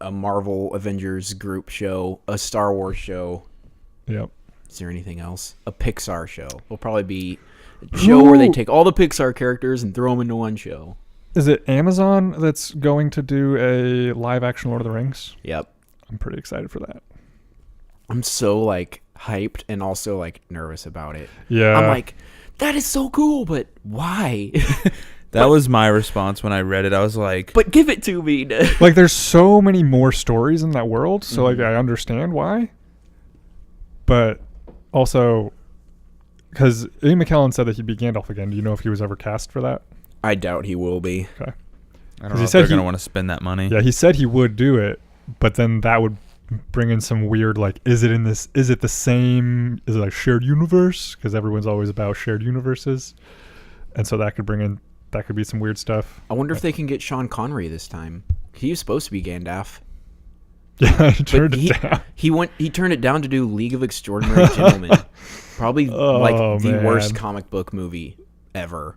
a Marvel Avengers group show, a Star Wars show. Yep. Is there anything else? A Pixar show. Will probably be a show where they take all the Pixar characters and throw them into one show. Is it Amazon that's going to do a live action Lord of the Rings? Yep. I'm pretty excited for that. I'm so like hyped and also like nervous about it. Yeah. I'm like, that is so cool, but why? That was my response when I read it. I was like, But give it to me. like there's so many more stories in that world, so like I understand why. But also because Ian McKellen said that he'd be Gandalf again. Do you know if he was ever cast for that? I doubt he will be. Okay. I don't he know if said they're going to he- want to spend that money. Yeah, he said he would do it, but then that would bring in some weird like is it the same, is it like shared universe, because everyone's always about shared universes, and so that could be some weird stuff. I wonder if they can get Sean Connery this time. He was supposed to be Gandalf. Yeah, he turned he, it down. He turned it down to do League of Extraordinary Gentlemen. Probably like the worst man. comic book movie ever.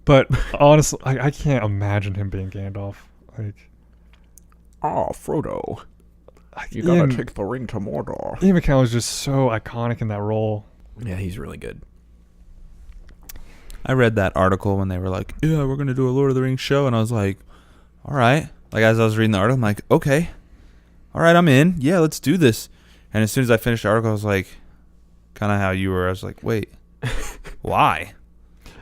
But honestly, I can't imagine him being Gandalf. Like, Oh, Frodo. You Ian, gotta take the ring to Mordor. Ian McKellen is just so iconic in that role. Yeah, he's really good. I read that article when they were like, yeah, we're going to do a Lord of the Rings show. And I was like, all right. Like, as I was reading the article, I'm like, okay. All right, I'm in. Yeah, let's do this. And as soon as I finished the article, I was like, kind of how you were. I was like, wait, why?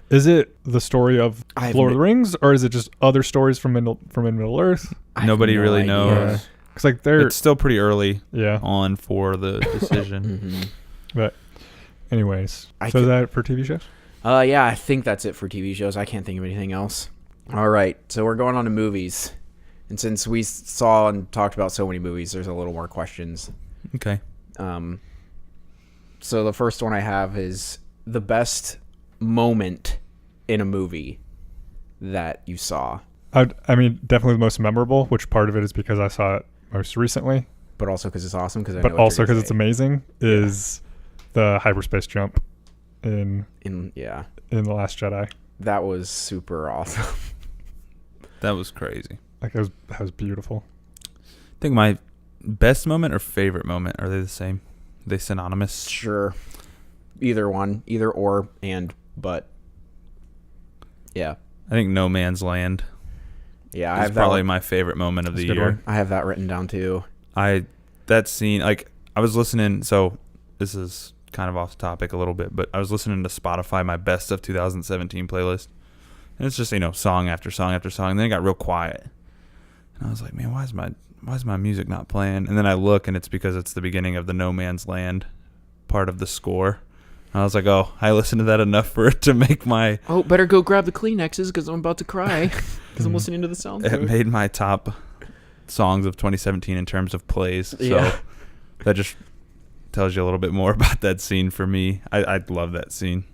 Is it the story of I have Lord of no- the Rings, or is it just other stories from in Middle Earth? I have Nobody no really idea. knows. Because like they're It's still pretty early yeah. on for the decision. Mhm. Anyways, I so could- is that for TV shows? Yeah, I think that's it for TV shows. I can't think of anything else. All right, so we're going on to movies. And since we saw and talked about so many movies, there's a little more questions. Okay. So the first one I have is the best moment in a movie that you saw, I mean, definitely the most memorable. Which part of it is because I saw it most recently, but also because it's awesome. but also because it's amazing. Is the hyperspace jump in Yeah, The Last Jedi? that was super awesome. That was crazy. Like that was beautiful. I think my best moment or favorite moment, are they the same? Are they synonymous? Sure, either one, either or, but yeah, I think No Man's Land yeah. I is have that probably one. my favorite moment of That's the a good year. one. I have that written down too. That scene, like, I was listening, so this is kind of off topic a little bit, but I was listening to Spotify, my best of 2017 playlist, and it's just, song after song after song, and then it got real quiet, and I was like, man, why is my music not playing? And then I look, and it's because it's the beginning of the No Man's Land part of the score. And I was like, oh, I listened to that enough for it to make my... Oh, better go grab the Kleenexes because I'm about to cry because I'm listening to the sound. It made my top songs of 2017 in terms of plays. So Yeah. that just tells you a little bit more about that scene for me. I love that scene.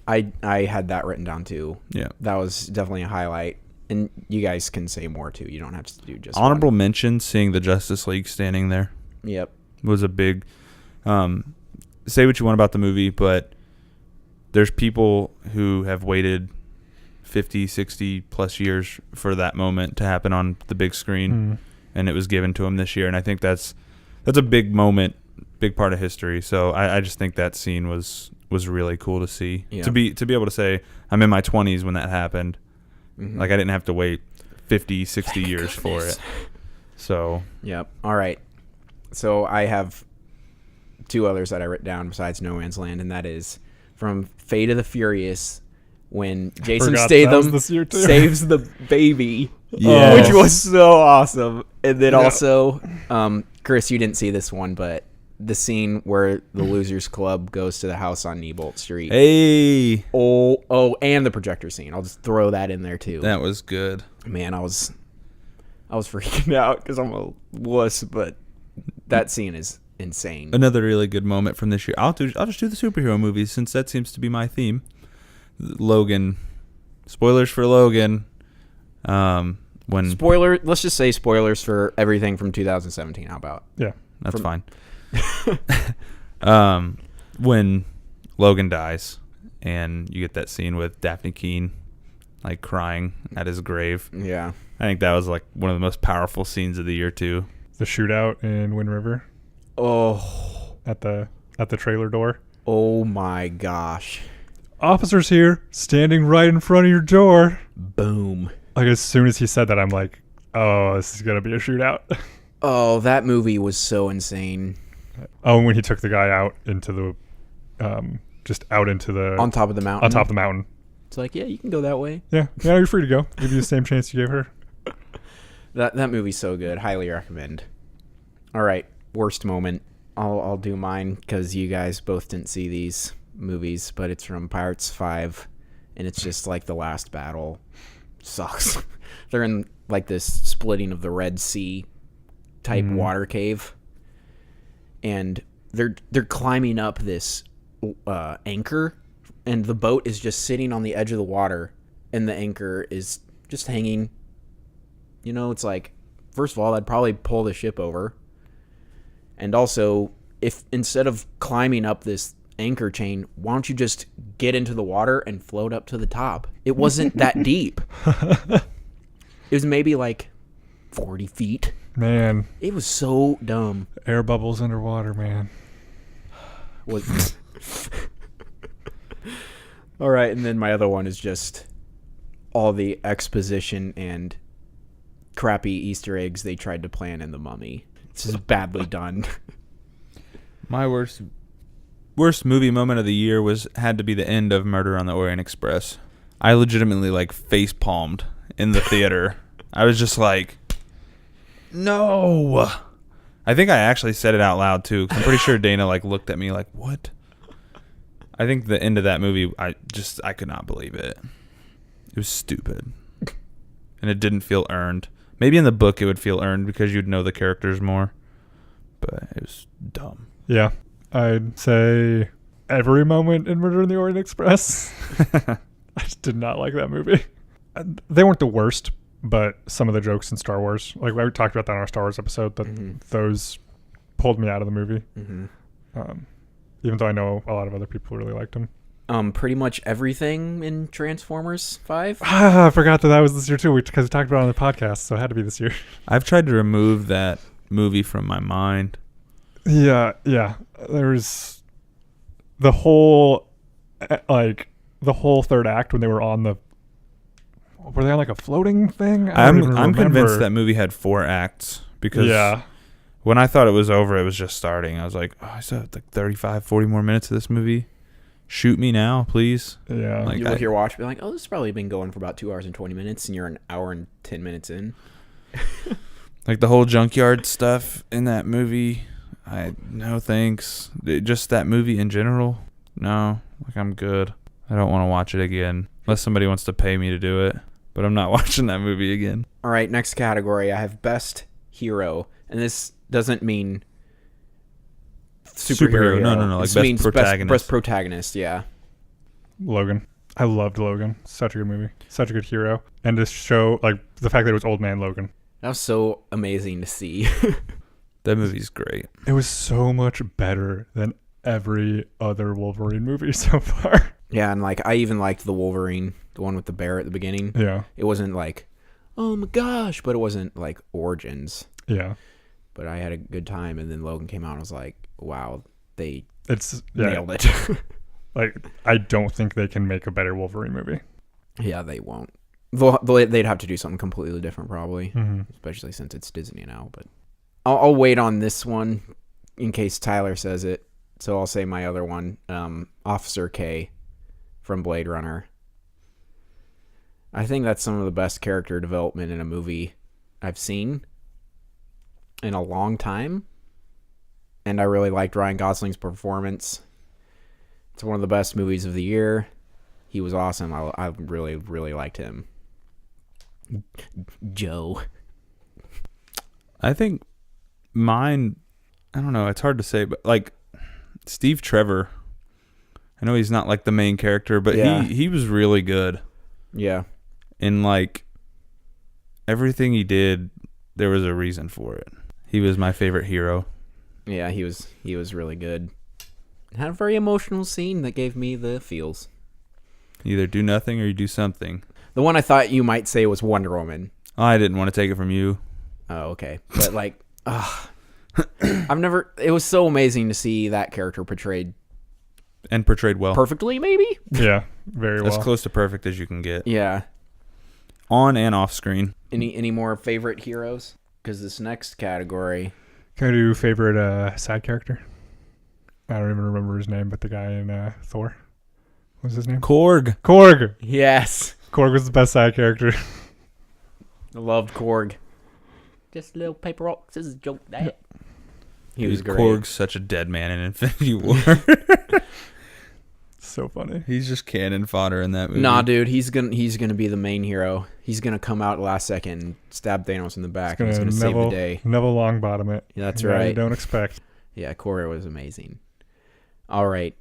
I had that written down too. Yeah. That was definitely a highlight. And you guys can say more too. You don't have to do just Honorable one. mention, seeing the Justice League standing there Yep. was a big... Say what you want about the movie, but there's people who have waited 50, 60 plus years for that moment to happen on the big screen, and it was given to them this year. And I think that's a big moment, big part of history. So I just think that scene was really cool to see. Yeah. To be able to say I'm in my 20s when that happened. Like I didn't have to wait 50, 60 years for it. So Yep. All right. So I have two others that I wrote down besides No Man's Land, and that is from Fate of the Furious when Jason Statham saves the baby, Yes. which was so awesome. And then also, Chris, you didn't see this one, but the scene where the Losers Club goes to the house on Neibolt Street. Hey. Oh, and the projector scene. I'll just throw that in there too. That was good. Man, I was freaking out because I'm a wuss, but that scene is insane. Another really good moment from this year. I'll just do the superhero movies since that seems to be my theme. Logan. Spoilers for Logan. Let's just say spoilers for everything from 2017. How about? Yeah. That's fine. When Logan dies and you get that scene with Daphne Keane like crying at his grave. Yeah. I think that was like one of the most powerful scenes of the year too. The shootout in Wind River. Oh. At the trailer door. Oh my gosh. Officers here, standing right in front of your door. Boom. Like as soon as he said that, I'm like, oh, this is gonna be a shootout. Oh, that movie was so insane. Oh, and when he took the guy out into the, just out into the On top of the mountain. on top of the mountain. It's like, yeah, you can go that way. Yeah, you're free to go. Give you the same chance you gave her. That movie's so good. Highly recommend. All right, worst moment. I'll do mine because you guys both didn't see these movies, but it's from Pirates 5, and it's just like the last battle. Sucks. They're in like this splitting of the Red Sea type water cave, and they're climbing up this anchor, and the boat is just sitting on the edge of the water, and the anchor is just hanging. You know, it's like, first of all, I'd probably pull the ship over. And also, if instead of climbing up this anchor chain, why don't you just get into the water and float up to the top? It wasn't that deep. It was maybe like 40 feet. Man. It was so dumb. Air bubbles underwater, man. All right, and then my other one is just all the exposition and crappy Easter eggs they tried to plant in The Mummy. It's just badly done. My worst movie moment of the year had to be the end of Murder on the Orient Express. I legitimately like face palmed in the theater. I was just like, no. I think I actually said it out loud too. 'Cause I'm pretty sure Dana like looked at me like, what? I think the end of that movie, I could not believe it. It was stupid, and it didn't feel earned. Maybe in the book it would feel earned because you'd know the characters more, but it was dumb. Yeah, I'd say every moment in Murder in the Orient Express. I just did not like that movie. They weren't the worst, but some of the jokes in Star Wars, like we talked about that in our Star Wars episode, but those pulled me out of the movie. Even though I know a lot of other people really liked them. Pretty much everything in Transformers 5. I forgot that was this year too, because we talked about it on the podcast, so it had to be this year. I've tried to remove that movie from my mind. Yeah. There was the whole third act when they were on the. Were they on like a floating thing? I'm convinced that movie had 4 acts because when I thought it was over, it was just starting. I was like, oh, I still have like 35, 40 more minutes of this movie. Shoot me now, please. Yeah. Like you look at your watch and be like, oh, this has probably been going for about 2 hours and 20 minutes, and you're an hour and 10 minutes in. Like the whole junkyard stuff in that movie, no thanks. Just that movie in general, no. Like I'm good. I don't want to watch it again unless somebody wants to pay me to do it. But I'm not watching that movie again. All right, next category. I have best hero, and this doesn't mean superhero. No. Like best protagonist. Best protagonist, yeah. Logan. I loved Logan. Such a good movie. Such a good hero. And to show like the fact that it was old man Logan. That was so amazing to see. That movie's great. It was so much better than every other Wolverine movie so far. Yeah, and like I even liked the Wolverine, the one with the bear at the beginning. Yeah. It wasn't like, oh my gosh, but it wasn't like Origins. Yeah. But I had a good time, and then Logan came out and I was like, wow, they It's nailed it. Like, I don't think they can make a better Wolverine movie. Yeah, they won't. They'd have to do something completely different probably, especially since it's Disney now. But I'll wait on this one in case Tyler says it. So I'll say my other one, Officer K from Blade Runner. I think that's some of the best character development in a movie I've seen in a long time. And I really liked Ryan Gosling's performance. It's one of the best movies of the year. He was awesome. I really, really liked him. Joe. I think mine, I don't know, it's hard to say, but like Steve Trevor, I know he's not like the main character, but Yeah. he was really good. Yeah. And like everything he did, there was a reason for it. He was my favorite hero. Yeah, he was really good. Had a very emotional scene that gave me the feels. You either do nothing or you do something. The one I thought you might say was Wonder Woman. Oh, I didn't want to take it from you. Oh, okay. But like, it was so amazing to see that character portrayed And portrayed well. perfectly, maybe? Yeah, very well. As close to perfect as you can get. Yeah. On and off screen. Any more favorite heroes? Because this next category... Can I do favorite side character? I don't even remember his name, but the guy in Thor. What was his name? Korg. Korg! Yes. Korg was the best side character. I loved Korg. Just a little paper rock scissors joke that. He was great. Korg's such a dead man in Infinity War. So funny. He's just cannon fodder in that movie. Nah, dude, he's gonna be the main hero. He's gonna come out last second and stab Thanos in the back. And he's gonna save the day. Neville Longbottom it. Yeah, that's You right. don't expect. Yeah, Korg was amazing. All right,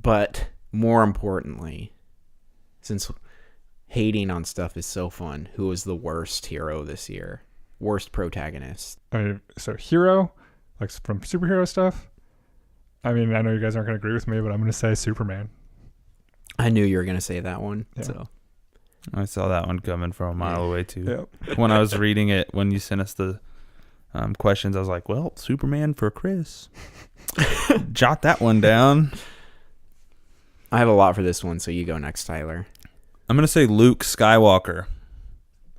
but more importantly, since hating on stuff is so fun, who was the worst hero this year? Worst protagonist? So hero, like from superhero stuff. I mean, I know you guys aren't going to agree with me, but I'm going to say Superman. I knew you were gonna say that one. Yeah. So I saw that one coming from a mile away, too. Yeah. When I was reading it, when you sent us the questions, I was like, well, Superman for Chris. Jot that one down. I have a lot for this one, so you go next, Tyler. I'm going to say Luke Skywalker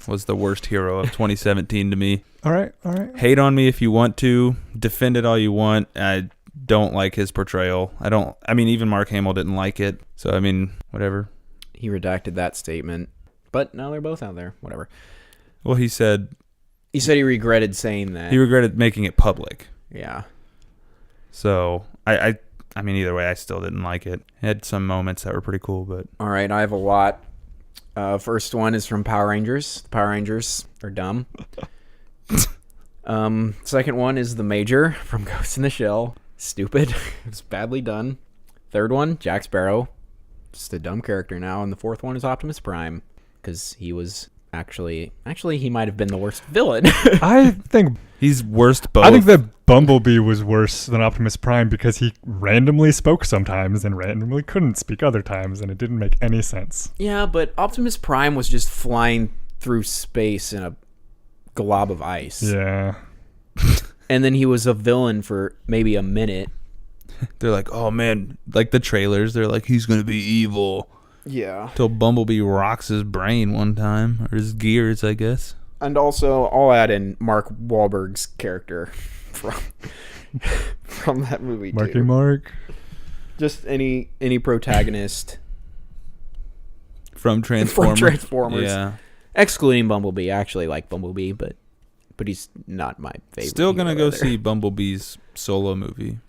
was the worst hero of 2017 to me. All right. Hate on me if you want to. Defend it all you want. I don't like his portrayal. I mean, even Mark Hamill didn't like it. So, I mean, whatever. He redacted that statement, but now they're both out there. Whatever. Well, he said he regretted saying that. he regretted making it public. Yeah. So, I mean, either way, I still didn't like it. It had some moments that were pretty cool, but... All right, I have a lot. First one is from Power Rangers. The Power Rangers are dumb. Second one is the Major from Ghost in the Shell. Stupid. It's badly done. Third one, Jack Sparrow. Just a dumb character now. And the fourth one is Optimus Prime. Because he was actually he might have been the worst villain. I think He's worst both. I think that Bumblebee was worse than Optimus Prime because he randomly spoke sometimes and randomly couldn't speak other times, and it didn't make any sense. Yeah, but Optimus Prime was just flying through space in a glob of ice. Yeah. And then he was a villain for maybe a minute. They're like, oh, man. Like the trailers, they're like, he's going to be evil. Yeah. Till Bumblebee rocks his brain one time. Or his gears, I guess. And also, I'll add in Mark Wahlberg's character from that movie, Marky too. Mark. Just any protagonist. From Transformers. From Transformers. Yeah. Excluding Bumblebee. I actually like Bumblebee, but he's not my favorite. Still going to hero go either. see Bumblebee's solo movie.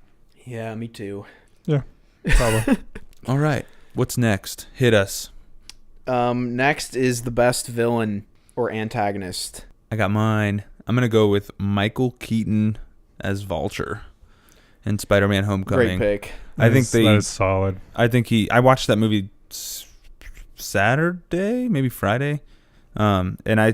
Yeah, me too. Yeah, probably. All right. What's next? Hit us. Next is the best villain or antagonist. I got mine. I'm going to go with Michael Keaton as Vulture in Spider-Man Homecoming. Great pick. I think that is solid. I watched that movie Saturday, maybe Friday. And I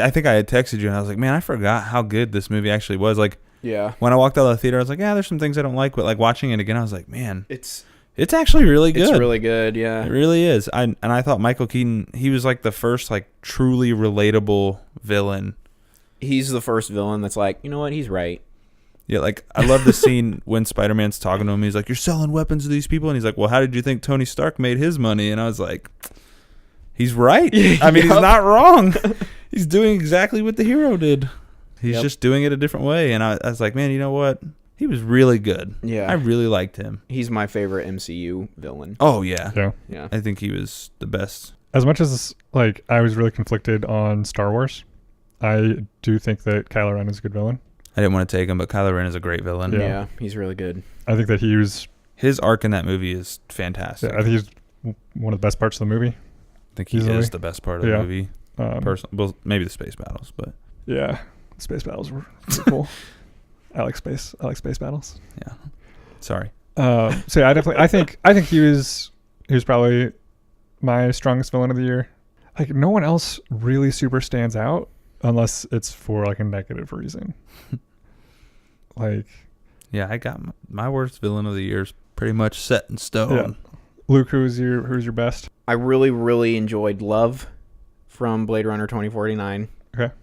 think I had texted you and I was like, man, I forgot how good this movie actually was. Like, Yeah. When I walked out of the theater, I was like, yeah, there's some things I don't like, but like watching it again, I was like, man, It's actually really good. It's really good, yeah. It really is. I thought Michael Keaton, he was like the first like truly relatable villain. He's the first villain that's like, you know what, he's right. Yeah, like I love the scene when Spider-Man's talking to him. He's like, "You're selling weapons to these people," and he's like, "Well, how did you think Tony Stark made his money?" And I was like, "He's right. I mean, he's not wrong. He's doing exactly what the hero did. He's just doing it a different way." And I was like, "Man, you know what? He was really good. Yeah, I really liked him. He's my favorite MCU villain. Oh yeah, Yeah. I think he was the best." As much as like I was really conflicted on Star Wars, I do think that Kylo Ren is a good villain. I didn't want to take him, but Kylo Ren is a great villain. Yeah, he's really good. I think that his arc in that movie is fantastic. Yeah, I think he's one of the best parts of the movie. I think he is the best part of the movie. Well, maybe the space battles, but yeah, space battles were cool. I like space battles. Yeah. Sorry. So yeah, I think he was probably my strongest villain of the year. Like no one else really super stands out unless it's for like a negative reason. Like, yeah, I got my worst villain of the year is pretty much set in stone. Yeah. Luke, who's your best? I really, really enjoyed Love from Blade Runner 2049. Okay.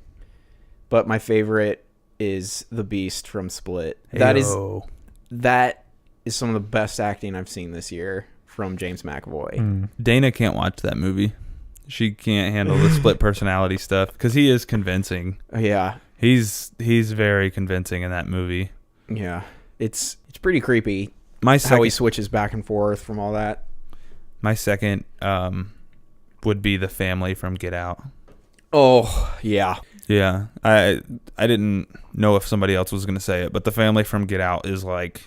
But my favorite is the Beast from Split. Heyo. That is some of the best acting I've seen this year from James McAvoy. Dana can't watch that movie. She can't handle the split personality stuff because he is convincing. Yeah. He's very convincing in that movie. Yeah. It's pretty creepy How he switches back and forth from all that. My second would be the family from Get Out. Oh, yeah. Yeah. I didn't know if somebody else was going to say it, but the family from Get Out is like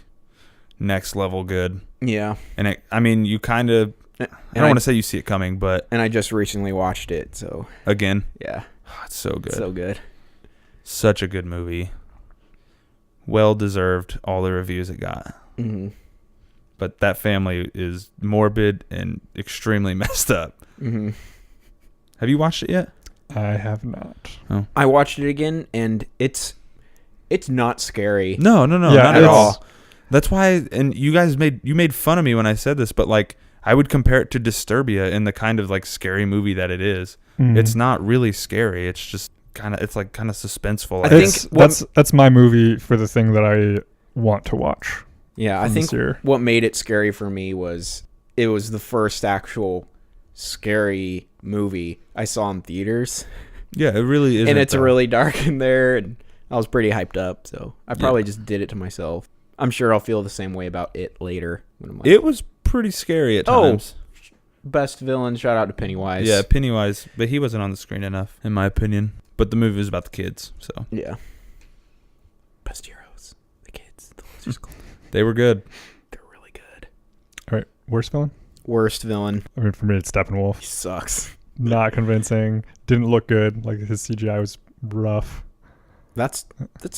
next level good. Yeah. And you kind of, I don't want to say you see it coming, but... And I just recently watched it, so... Again? Yeah. Oh, it's so good. So good. Such a good movie. Well deserved all the reviews it got. Mm-hmm. But that family is morbid and extremely messed up. Mm-hmm. Have you watched it yet? I have not. Oh. I watched it again, and it's not scary. No, Yeah, not at all. That's why, and you guys made fun of me when I said this, but like I would compare it to Disturbia in the kind of like scary movie that it is. It's not really scary. It's just kind of suspenseful. I think that's my movie for the thing that I want to watch. Yeah, I think what made it scary for me was it was the first actual scary movie I saw in theaters. Yeah, it really is. And it's really dark in there, and I was pretty hyped up, so I probably just did it to myself. I'm sure I'll feel the same way about it later. When I'm like, it was pretty scary at times. Best villain, shout out to Pennywise. Yeah, Pennywise, but he wasn't on the screen enough, in my opinion. But the movie was about the kids, so. Yeah. Best heroes, the kids. The ones who's cool. They were good. They're really good. All right, worst villain? Worst villain. I mean, for me, it's Steppenwolf. He sucks. Not convincing. Didn't look good. Like, his CGI was rough. That's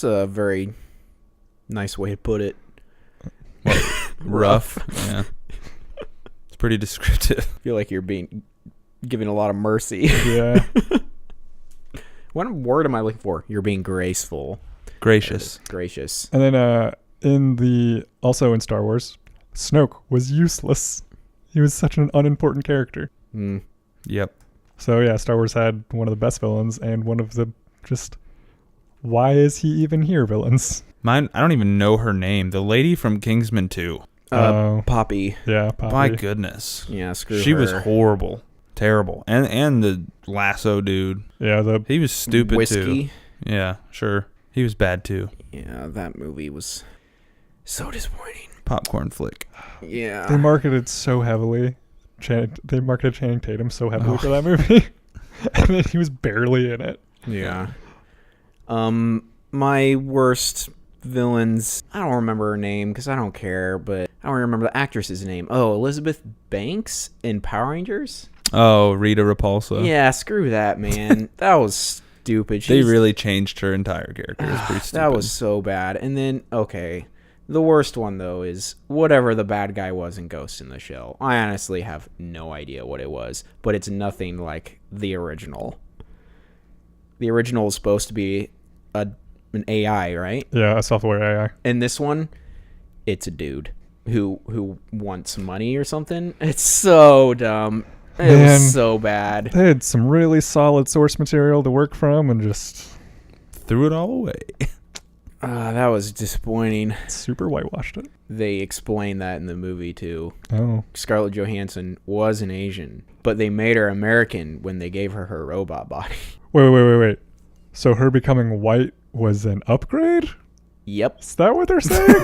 a very nice way to put it. Rough. Yeah. It's pretty descriptive. I feel like you're being given a lot of mercy. Yeah. What word am I looking for? You're being graceful. Gracious. Gracious. And then also in Star Wars, Snoke was useless. He was such an unimportant character. Yep. So yeah, Star Wars had one of the best villains and one of the just why is he even here villains. Mine, I don't even know her name. The lady from Kingsman 2. Poppy. Yeah, Poppy. My goodness. Yeah, screw she her. was horrible. Terrible. And the lasso dude. Yeah, he was stupid Whiskey. too. Yeah, sure. He was bad too. Yeah, that movie was so disappointing. Popcorn flick. Yeah. They marketed so heavily. They marketed Channing Tatum so heavily for that movie. And then he was barely in it. Yeah. My worst villains, I don't remember her name because I don't care, but I don't remember the actress's name. Oh, Elizabeth Banks in Power Rangers? Oh, Rita Repulsa. Yeah, screw that, man. That was stupid. They really changed her entire character. It was pretty stupid. That was so bad. And then, okay, the worst one, though, is whatever the bad guy was in Ghost in the Shell. I honestly have no idea what it was, but it's nothing like the original. The original is supposed to be a an AI, right? Yeah, a self-aware AI. In this one, it's a dude who wants money or something. It's so dumb. It was so bad. They had some really solid source material to work from and just threw it all away. That was disappointing. Super whitewashed it. They explained that in the movie too. Oh. Scarlett Johansson was an Asian, but they made her American when they gave her her robot body. Wait. So her becoming white was an upgrade? Yep. Is that what they're saying?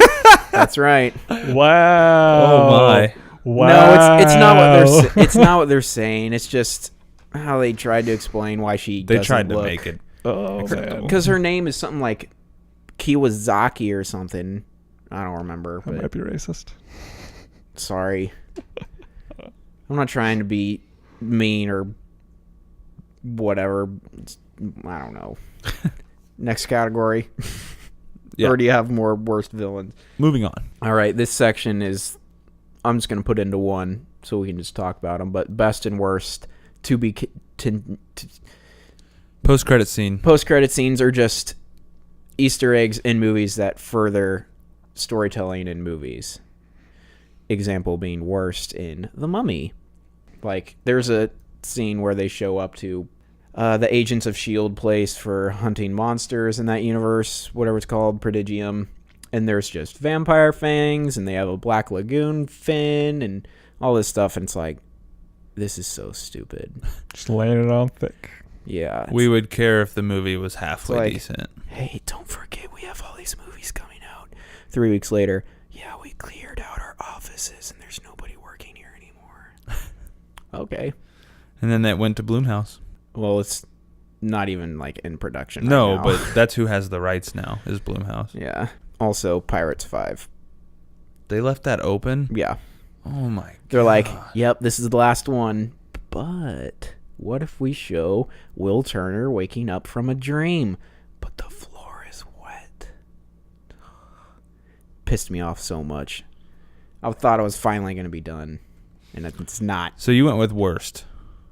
That's right. Wow. Oh my. Wow. No, it's not what they're saying. It's just how they tried to explain why they tried to make it. Oh man. Because her name is something like Kiwazaki or something. I don't remember. That might be racist. Sorry. I'm not trying to be mean or whatever. I don't know. Next category. Yeah. Or do you have more worst villains? Moving on. All right, this section is, I'm just going to put into one so we can just talk about them, but best and worst to be... Post-credit scene. Post-credit scenes are just Easter eggs in movies that further storytelling in movies. Example being worst in The Mummy. Like, there's a scene where they show up to the Agents of S.H.I.E.L.D. place for hunting monsters in that universe, whatever it's called, Prodigium. And there's just vampire fangs, and they have a Black Lagoon fin, and all this stuff. And it's like, this is so stupid. Just laying it on thick. Yeah. We would care if the movie was halfway like, decent. Hey, don't forget we have all these movies coming out. 3 weeks later, yeah, we cleared out our offices, and there's nobody working here anymore. Okay. And then that went to Blumhouse. Well, it's not even like in production. No, right now. but that's who has the rights now, is Blumhouse. Yeah. Also, Pirates 5. They left that open? Yeah. Oh my god. They're like, yep, this is the last one. But what if we show Will Turner waking up from a dream, but the floor is wet? Pissed me off so much. I thought it was finally going to be done, and it's not. So you went with worst.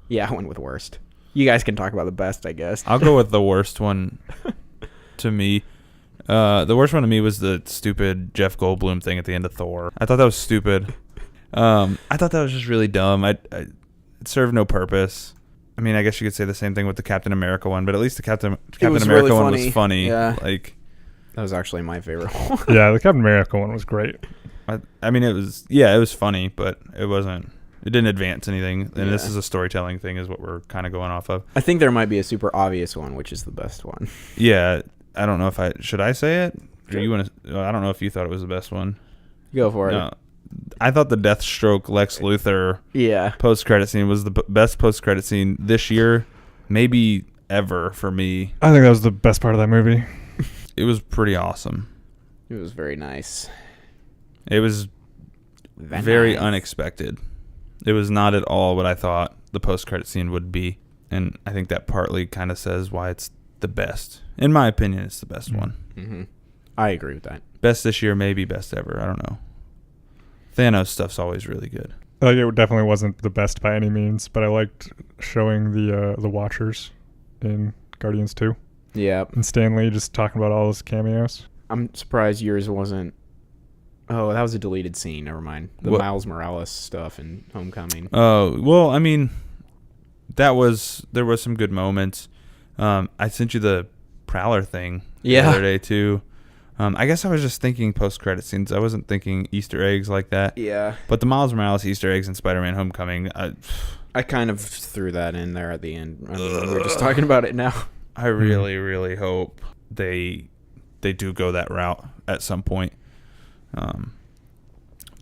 Yeah, I went with worst. You guys can talk about the best, I guess. I'll go with the worst one to me. The worst one to me was the stupid Jeff Goldblum thing at the end of Thor. I thought that was stupid. I thought that was just really dumb. It served no purpose. I mean, I guess you could say the same thing with the Captain America one, but at least the Captain America really one funny. was funny. Yeah. Like, That was actually my favorite one. Yeah, the Captain America one was great. I mean, it was funny, but it didn't advance anything. And this is a storytelling thing is what we're kind of going off of. I think there might be a super obvious one, which is the best one. Yeah. I don't know if should I say it? Sure. Or you want to, I don't know if you thought it was the best one. Go for it. No. I thought the Deathstroke Lex Luthor post-credit scene was the best post-credit scene this year, maybe ever for me. I think that was the best part of that movie. It was pretty awesome. It was very nice. It was very unexpected. It was not at all what I thought the post-credit scene would be, and I think that partly kind of says why it's the best. In my opinion, it's the best one. Mm-hmm. I agree with that. Best this year, maybe best ever. I don't know. Thanos stuff's always really good. Like, it definitely wasn't the best by any means, but I liked showing the Watchers in Guardians 2. Yeah. And Stan Lee just talking about all his cameos. I'm surprised yours wasn't... Oh, that was a deleted scene. Never mind. The Miles Morales stuff in Homecoming. Oh, well, I mean, there was some good moments. I sent you the Prowler thing the other day, too. I guess I was just thinking post-credit scenes. I wasn't thinking Easter eggs like that. Yeah. But the Miles Morales Easter eggs in Spider-Man Homecoming, I kind of threw that in there at the end. I mean, we're just talking about it now. I really, really hope they do go that route at some point.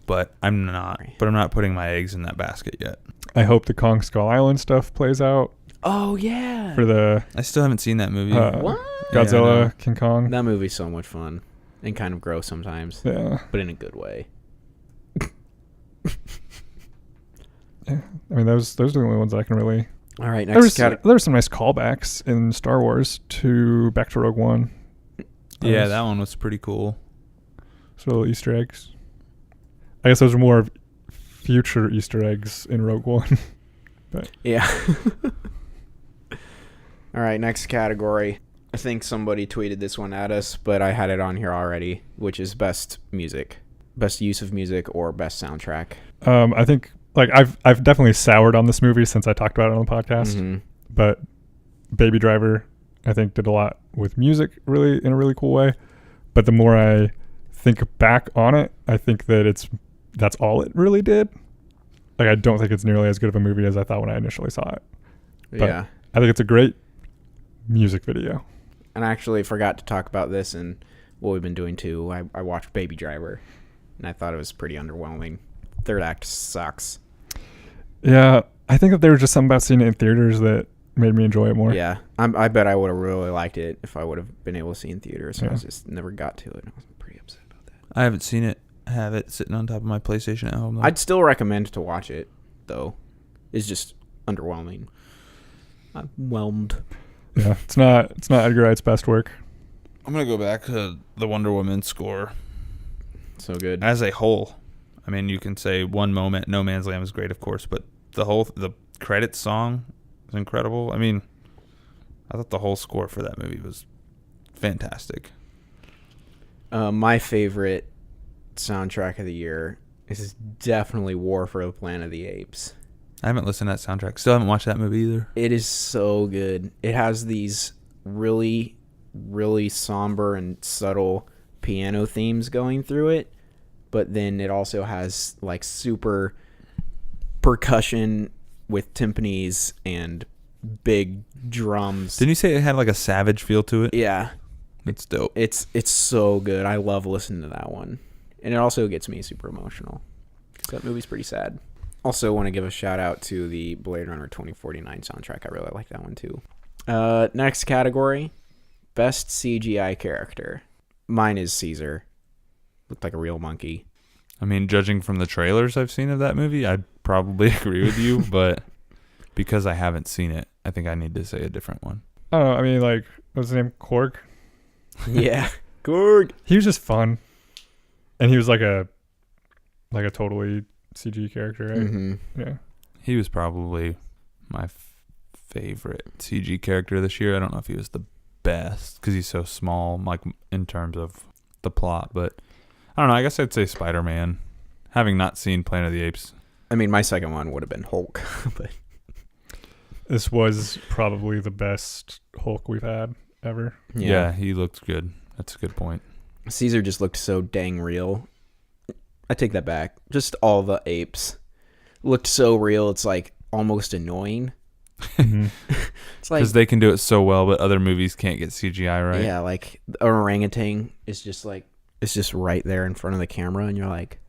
But I'm not putting my eggs in that basket yet. I hope the Kong Skull Island stuff plays out. Oh, yeah. For the I still haven't seen that movie. What? Godzilla, Yeah, King Kong. That movie's so much fun. And kind of gross sometimes. Yeah. But in a good way. Yeah. I mean, those are the only ones I can really... All right, There next category. were some nice callbacks in Star Wars back to Rogue One. Yeah, that one was pretty cool. So little Easter eggs. I guess those are more future Easter eggs in Rogue One. But Yeah. All right, next category. I think somebody tweeted this one at us, but I had it on here already, which is best music, best use of music, or best soundtrack. I think like I've definitely soured on this movie since I talked about it on the podcast. Mm-hmm. But Baby Driver, I think, did a lot with music really in a really cool way. But the more I think back on it, I think that that's all it really did. Like, I don't think it's nearly as good of a movie as I thought when I initially saw it. But Yeah. I think it's a great music video. And I actually forgot to talk about this and what we've been doing too. I watched Baby Driver, and I thought it was pretty underwhelming. Third act sucks. Yeah, I think that there was just something about seeing it in theaters that made me enjoy it more. Yeah, I bet I would have really liked it if I would have been able to see it in theaters. So Yeah. I just never got to it. I was pretty upset about that. I haven't seen it. I have it sitting on top of my PlayStation at home, though. I'd still recommend to watch it, though. It's just underwhelming. I'm whelmed. Yeah, it's not Edgar Wright's best work. I'm going to go back to the Wonder Woman score. So good. As a whole, I mean, you can say one moment, No Man's Land is great, of course, but the credits song is incredible. I mean, I thought the whole score for that movie was fantastic. My favorite soundtrack of the year is definitely War for the Planet of the Apes. I haven't listened to that soundtrack. Still haven't watched that movie either. It is so good. It has these really, really somber and subtle piano themes going through it, but then it also has like super percussion with timpanis and big drums. Didn't you say it had like a savage feel to it? Yeah, It's dope. it's so good. I love listening to that one, and it also gets me super emotional because that movie's pretty sad. Also want to give a shout out to the Blade Runner 2049 soundtrack. I really like that one too. Next category, best CGI character. Mine is Caesar. Looked like a real monkey. I mean, judging from the trailers I've seen of that movie, I'd probably agree with you, but because I haven't seen it, I think I need to say a different one. I don't know. I mean, like, what's his name? Korg? Yeah, Gorg. He was just fun. And he was like a totally CG character, right? Mm-hmm. Yeah. He was probably my favorite CG character this year. I don't know if he was the best because he's so small, like in terms of the plot, but I don't know. I guess I'd say Spider-Man. Having not seen Planet of the Apes. I mean, my second one would have been Hulk, but This was probably the best Hulk we've had ever. Yeah, he looked good. That's a good point. Caesar just looked so dang real. I take that back. Just all the apes looked so real. It's like almost annoying. Mhm. It's like Because they can do it so well, but other movies can't get CGI right. yeah, like an orangutan is just like it's just right there in front of the camera, and you're like,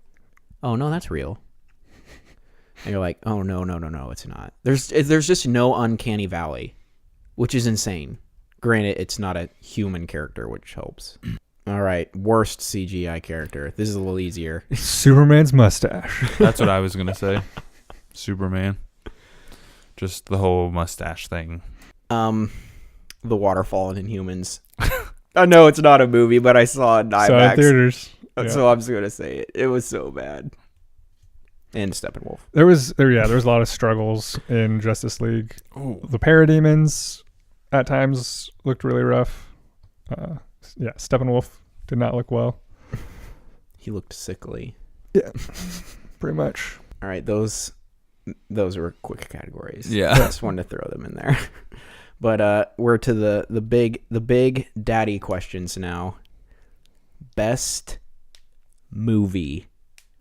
oh no, that's real. And you're like, oh no, it's not. There's just no uncanny valley, which is insane. Granted, it's not a human character, which helps. All right, worst CGI character. This is a little easier. Superman's mustache. That's what I was going to say. Superman. Just the whole mustache thing. The waterfall in Inhumans. I know it's not a movie, but I saw it in Saw it in IMAX. theaters. Yeah. So I'm just gonna say it. It was so bad. And Steppenwolf. There was a lot of struggles in Justice League. Oh. The parademons at times looked really rough. Steppenwolf did not look well. He looked sickly. Yeah, pretty much. All right, those were quick categories. Yeah. I just wanted to throw them in there. But we're to the big daddy questions now. Best movie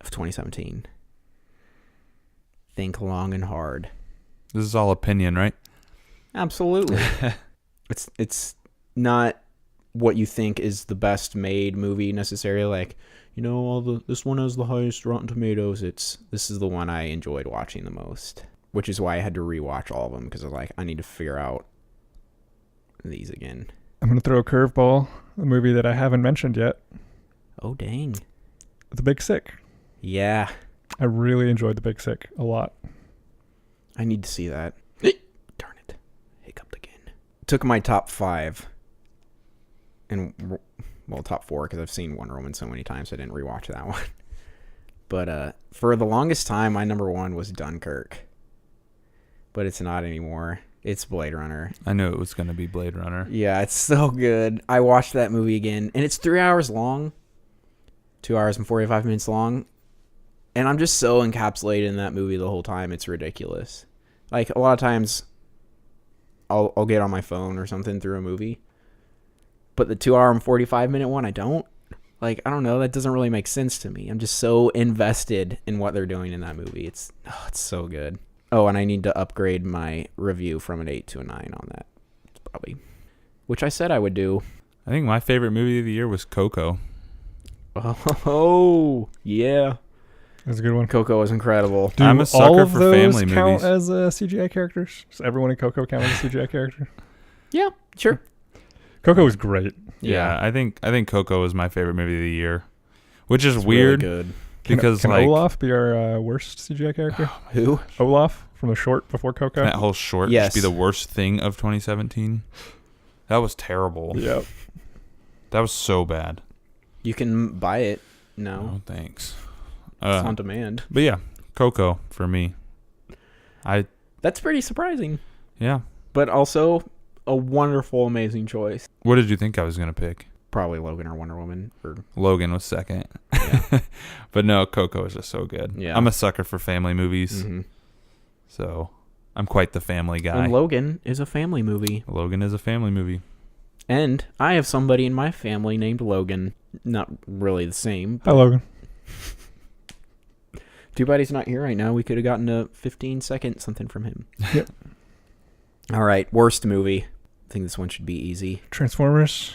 of 2017. Think long and hard. This is all opinion, right? Absolutely. It's not what you think is the best made movie necessarily. Like, you know, this one has the highest Rotten Tomatoes. This is the one I enjoyed watching the most, which is why I had to rewatch all of them because I need to figure out these again. I'm going to throw a curveball, a movie that I haven't mentioned yet. Oh dang! The Big Sick. Yeah, I really enjoyed The Big Sick a lot. I need to see that. Darn it! Hiccuped again. Took my top 5, and top 4 because I've seen Wonder Woman so many times I didn't rewatch that one. But for the longest time, my number 1 was Dunkirk, but it's not anymore. It's Blade Runner. I knew it was going to be Blade Runner. Yeah, it's so good. I watched that movie again, and it's 3 hours long. 2 hours and 45 minutes long. And I'm just so encapsulated in that movie the whole time. It's ridiculous. Like, a lot of times, I'll get on my phone or something through a movie. But the 2 hour and 45 minute one, I don't. Like, I don't know. That doesn't really make sense to me. I'm just so invested in what they're doing in that movie. It's so good. Oh, and I need to upgrade my review from an 8 to a 9 on that. Probably. Which I said I would do. I think my favorite movie of the year was Coco. Oh, yeah. That's a good one. Coco was incredible. Do I'm a sucker all of for those family count movies. as CGI characters? Does everyone in Coco count as a CGI character? Yeah, sure. Coco was great. Yeah, I think Coco was my favorite movie of the year, which is It's weird really good. because Can like Olaf be our worst CGI character? Who? Olaf from the short before Coco? that whole short Yes. should be the worst thing of 2017. That was terrible. Yep. That was so bad. You can buy it now. No, thanks. It's on demand. But yeah, Coco for me. That's pretty surprising, Yeah. but also a wonderful, amazing choice. What did you think I was gonna pick? Probably Logan or Wonder Woman. Logan was second. Yeah. But no, Coco is just so good. Yeah. I'm a sucker for family movies, Mm-hmm. so I'm quite the family guy. And Logan is a family movie. Logan is a family movie. And I have somebody in my family named Logan. Not really the same. Hi, Logan. Too bad he's not here right now. We could have gotten a 15-second something from him. Yep. All right, worst movie. I think this one should be easy. Transformers.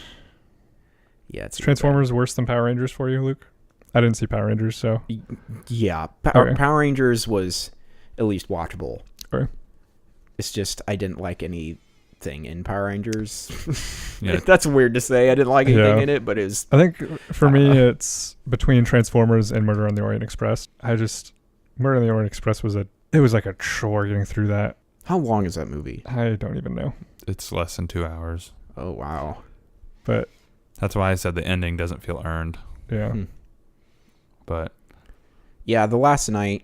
Yeah, it's Transformers worse than Power Rangers for you, Luke? I didn't see Power Rangers, so. Yeah, Okay. Power Rangers was at least watchable. Okay. It's just I didn't like anything in Power Rangers. Yeah. That's weird to say. I didn't like anything Yeah. in it, but it was... I think for me, it's between Transformers and Murder on the Orient Express. Murder on the Orient Express it was like a chore getting through that. How long is that movie? I don't even know. It's less than 2 hours. Oh, wow. But That's why I said the ending doesn't feel earned. yeah. Hmm. But Yeah, The Last Night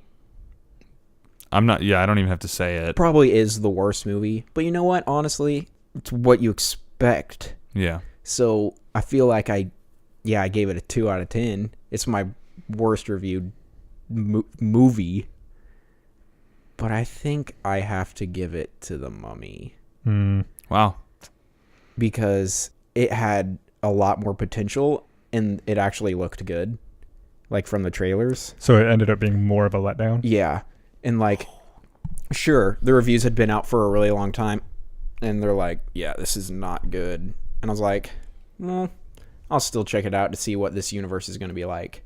I don't even have to say it. probably is the worst movie. But you know what? Honestly, it's what you expect. Yeah. So I feel like I gave it a 2 out of 10. It's my worst reviewed movie. But I think I have to give it to The Mummy. Wow. Because it had a lot more potential and it actually looked good. Like from the trailers. So it ended up being more of a letdown. Yeah. And like, sure, the reviews had been out for a really long time. And they're like, yeah, this is not good. And I was like, well, I'll still check it out to see what this universe is going to be like.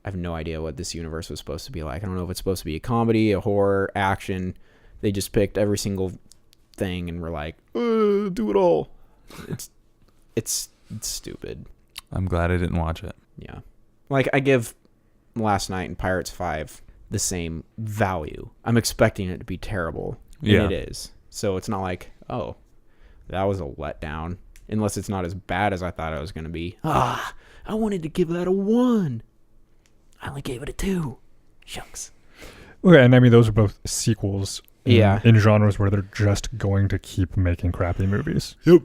I have no idea what this universe was supposed to be like. I don't know if it's supposed to be a comedy, a horror, action. They just picked every single thing and were like, do it all. It's stupid. I'm glad I didn't watch it. Yeah. Like, I give Last Night and Pirates 5 the same value. I'm expecting it to be terrible. And Yeah. it is. So it's not like, oh, that was a letdown. Unless it's not as bad as I thought it was going to be. I wanted to give that a 1. I only gave it a 2. Shucks. Okay, and I mean, those are both sequels. Yeah. In genres where they're just going to keep making crappy movies. Yep.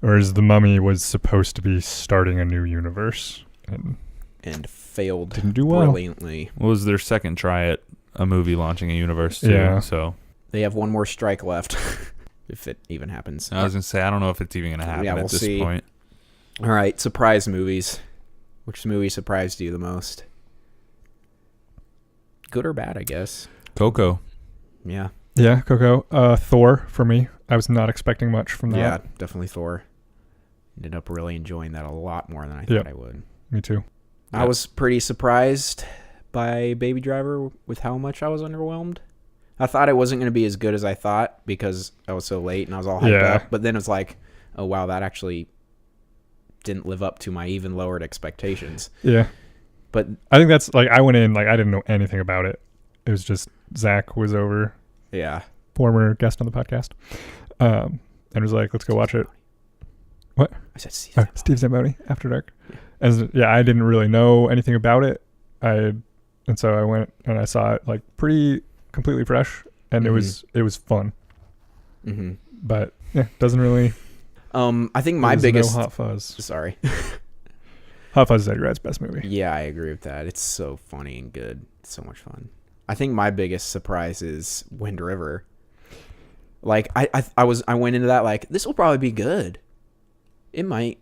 Whereas The Mummy was supposed to be starting a new universe. And failed Didn't do well. brilliantly. What was their second try at a movie launching a universe too? Yeah. So They have one more strike left. If it even happens. I was gonna say I don't know if it's even gonna happen we'll at this see. point. All right, surprise movies. Which movie surprised you the most? Good or bad, I guess. Coco. Yeah. Yeah, Coco. Thor, for me. I was not expecting much from that. Yeah, definitely Thor. Ended up really enjoying that a lot more than I Yep. thought I would. Me too. I was pretty surprised by Baby Driver with how much I was underwhelmed. I thought it wasn't going to be as good as I thought because I was so late and I was all hyped Yeah. up. But then it was like, oh, wow, that actually didn't live up to my even lowered expectations. Yeah. But I think that's like, I went in, like, I didn't know anything about it. It was just Zach was over, yeah. former guest on the podcast, and was like, let's go watch it. What? I said, Steve. Steve Zamboni, After Dark. As yeah, I didn't really know anything about it. And so I went and I saw it like pretty completely fresh, and it was fun. Mm-hmm. But yeah, doesn't really. I think my there's biggest. no Hot Fuzz. Sorry. Hot Fuzz is Eddie Red's best movie. Yeah, I agree with that. It's so funny and good. It's so much fun. I think my biggest surprise is Wind River. Like I went into that like this will probably be good. It might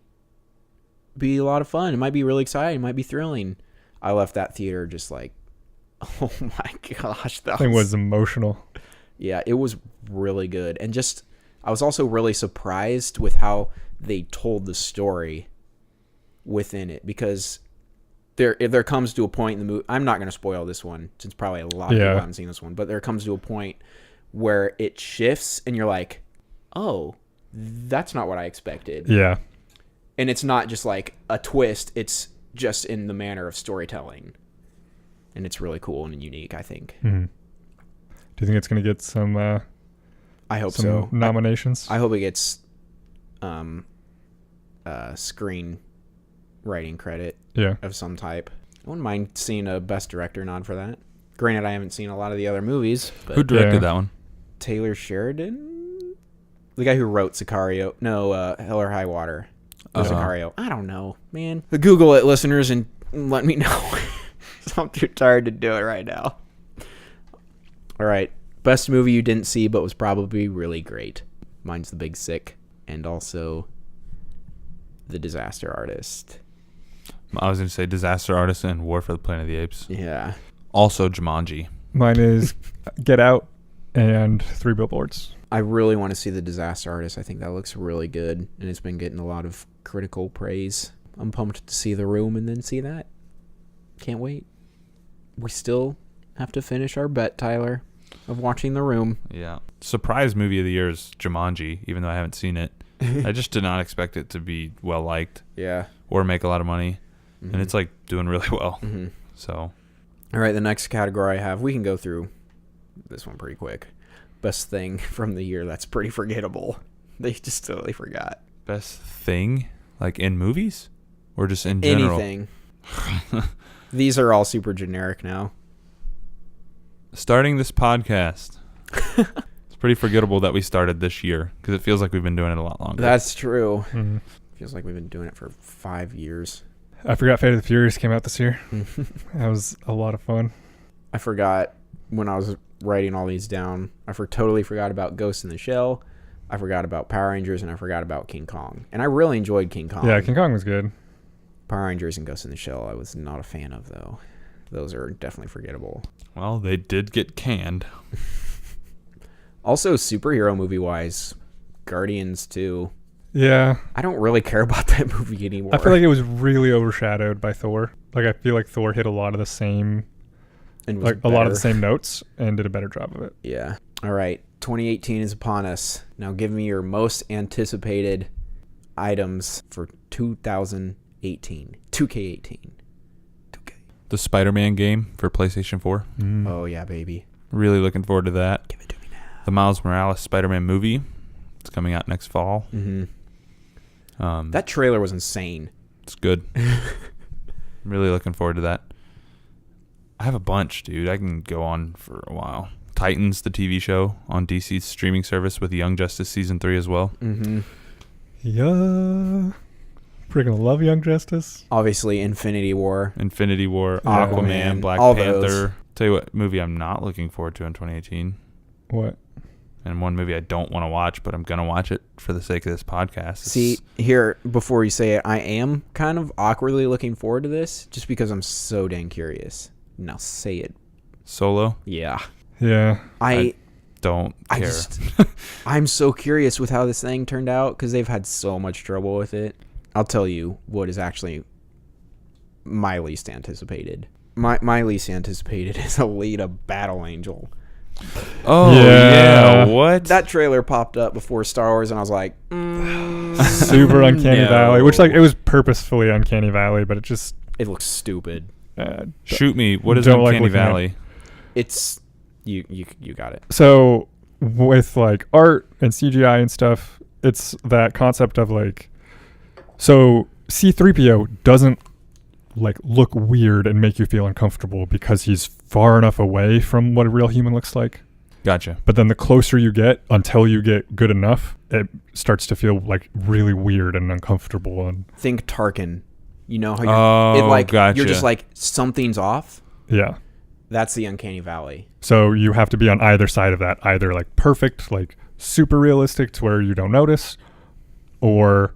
be a lot of fun. It might be really exciting. It might be thrilling. I left that theater just like, oh my gosh, that Thing was emotional. Yeah, it was really good. And just I was also really surprised with how they told the story within it, because there comes to a point in the movie. I'm not going to spoil this one since probably a lot of people haven't seen this one, but there comes to a point where it shifts and you're like, oh, that's not what I expected. Yeah. And it's not just like a twist. It's just in the manner of storytelling. And it's really cool and unique, I think. Mm-hmm. Do you think it's going to get some I hope some so. nominations? I hope it gets screen writing credit of some type. I wouldn't mind seeing a Best Director nod for that. Granted, I haven't seen a lot of the other movies. But Who directed that one? Taylor Sheridan? The guy who wrote Sicario. No, Hell or High Water. Or Sicario. I don't know, man. Google it, listeners, and let me know. I'm too tired to do it right now. All right. Best movie you didn't see but was probably really great. Mine's The Big Sick. And also The Disaster Artist. I was going to say Disaster Artist and War for the Planet of the Apes. Yeah. Also Jumanji. Mine is Get Out and 3 Billboards. I really want to see The Disaster Artist. I think that looks really good, and it's been getting a lot of critical praise. I'm pumped to see The Room and then see that. Can't wait. We still have to finish our bet, Tyler, of watching The Room. Yeah. Surprise movie of the year is Jumanji, even though I haven't seen it. I just did not expect it to be well liked. Yeah. Or make a lot of money. Mm-hmm. And it's like doing really well. Mm-hmm. So. All right, the next category I have, we can go through this one pretty quick. Best thing from the year that's pretty forgettable. They just totally forgot. Best thing? Like in movies? Or just in general? Anything. These are all super generic now. Starting this podcast. It's pretty forgettable that we started this year because it feels like we've been doing it a lot longer. That's true. Mm-hmm. Feels like we've been doing it for 5 years. I forgot Fate of the Furious came out this year. That was a lot of fun. I forgot when I was writing all these down. I totally forgot about Ghost in the Shell. I forgot about Power Rangers, and I forgot about King Kong. And I really enjoyed King Kong. Yeah, King Kong was good. Power Rangers and Ghost in the Shell I was not a fan of, though. Those are definitely forgettable. Well, they did get canned. Also, superhero movie-wise, Guardians 2. Yeah. I don't really care about that movie anymore. I feel like it was really overshadowed by Thor. Like, I feel like Thor hit a lot of the same, and was like better. a lot of the same notes and did a better job of it. Yeah. All right. 2018 is upon us. Now give me your most anticipated items for 2018. 2K18. 2K. The Spider-Man game for PlayStation 4. Oh, yeah, baby. Really looking forward to that. Give it to me now. The Miles Morales Spider-Man movie. It's coming out next fall. Mm-hmm. That trailer was insane. It's good. I'm really looking forward to that. I have a bunch, dude. I can go on for a while. Titans, the TV show on DC's streaming service with Young Justice Season 3 as well. Mm-hmm. Yeah. Freaking love Young Justice. Obviously, Infinity War. Aquaman, Black all Panther. those. Tell you what movie I'm not looking forward to in 2018. What? And one movie I don't want to watch, but I'm going to watch it for the sake of this podcast. See, here, before you say it, I am kind of awkwardly looking forward to this just because I'm so dang curious. Now say it. Solo? Yeah. Yeah. I don't care. I'm so curious with how this thing turned out because they've had so much trouble with it. I'll tell you what is actually my least anticipated. My least anticipated is Alita Battle Angel. Oh, yeah. What? That trailer popped up before Star Wars, and I was like, super Uncanny no. Valley, which like it was purposefully Uncanny Valley, but it looks stupid. Shoot me. What is don't like Uncanny looking at- Valley? It's you got it. So with like art and CGI and stuff, it's that concept of like, so C-3PO doesn't like look weird and make you feel uncomfortable because he's far enough away from what a real human looks like. Gotcha. But then the closer you get, until you get good enough, it starts to feel like really weird and uncomfortable. And Think Tarkin. You know how gotcha. you're just like, something's off? yeah. That's the uncanny valley. So you have to be on either side of that, either like perfect, like super realistic to where you don't notice, or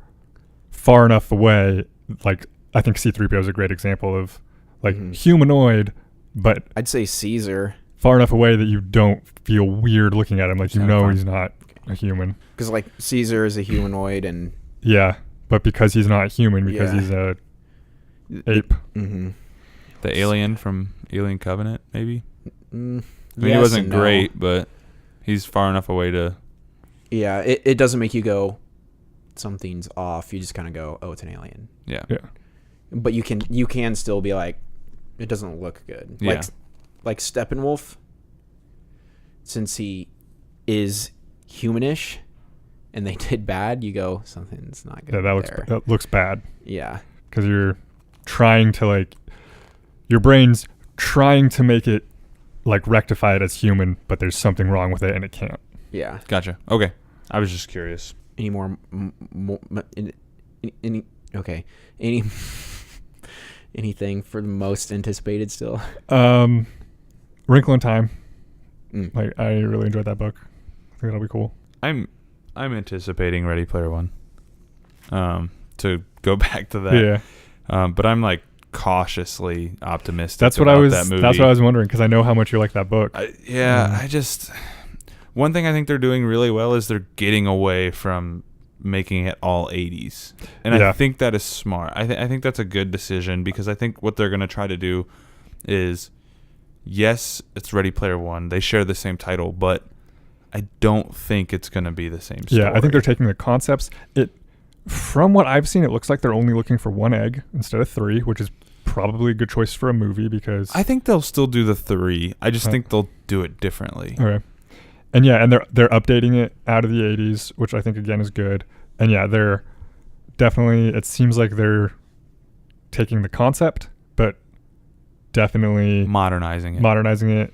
far enough away. Like, I think C-3PO is a great example of like humanoid, but I'd say Caesar. far enough away that you don't feel weird looking at him. Like, you know, fine. he's not a human. Because like Caesar is a humanoid and... Yeah. But because he's not human, because Yeah. he's a ape. Mm-hmm. The alien from Alien Covenant, maybe? I mean, he yes wasn't and no. great, but he's far enough away to... Yeah, it doesn't make you go, something's off. You just kind of go, oh, it's an alien. Yeah. Yeah. But you can still be like, it doesn't look good. Yeah. Like Steppenwolf, since he is humanish and they did bad, you go, something's not good. Yeah, that looks bad. Yeah. Because you're trying to, like, your brain's trying to make it like rectify it as human, but there's something wrong with it and it can't. Yeah. Gotcha. Okay. I was just curious. Any more okay. Anything for the most anticipated still? Wrinkle in Time. Mm. Like, I really enjoyed that book. I think that'll be cool. I'm anticipating Ready Player One. To go back to that. Yeah. But I'm like cautiously optimistic. That's what about I was. That movie. That's what I was wondering, because I know how much you like that book. I just... One thing I think they're doing really well is they're getting away from making it all 80s. And Yeah. I think that is smart. I think that's a good decision, because I think what they're going to try to do is, yes, it's Ready Player One. They share the same title, but I don't think it's going to be the same story. Yeah, I think they're taking the concepts. From what I've seen, it looks like they're only looking for one egg instead of three, which is probably a good choice for a movie, because... I think they'll still do the 3. I just think they'll do it differently. Okay. And yeah, and they're updating it out of the 80s, which I think, again, is good. And yeah, they're definitely... It seems like they're taking the concept, but definitely... Modernizing it.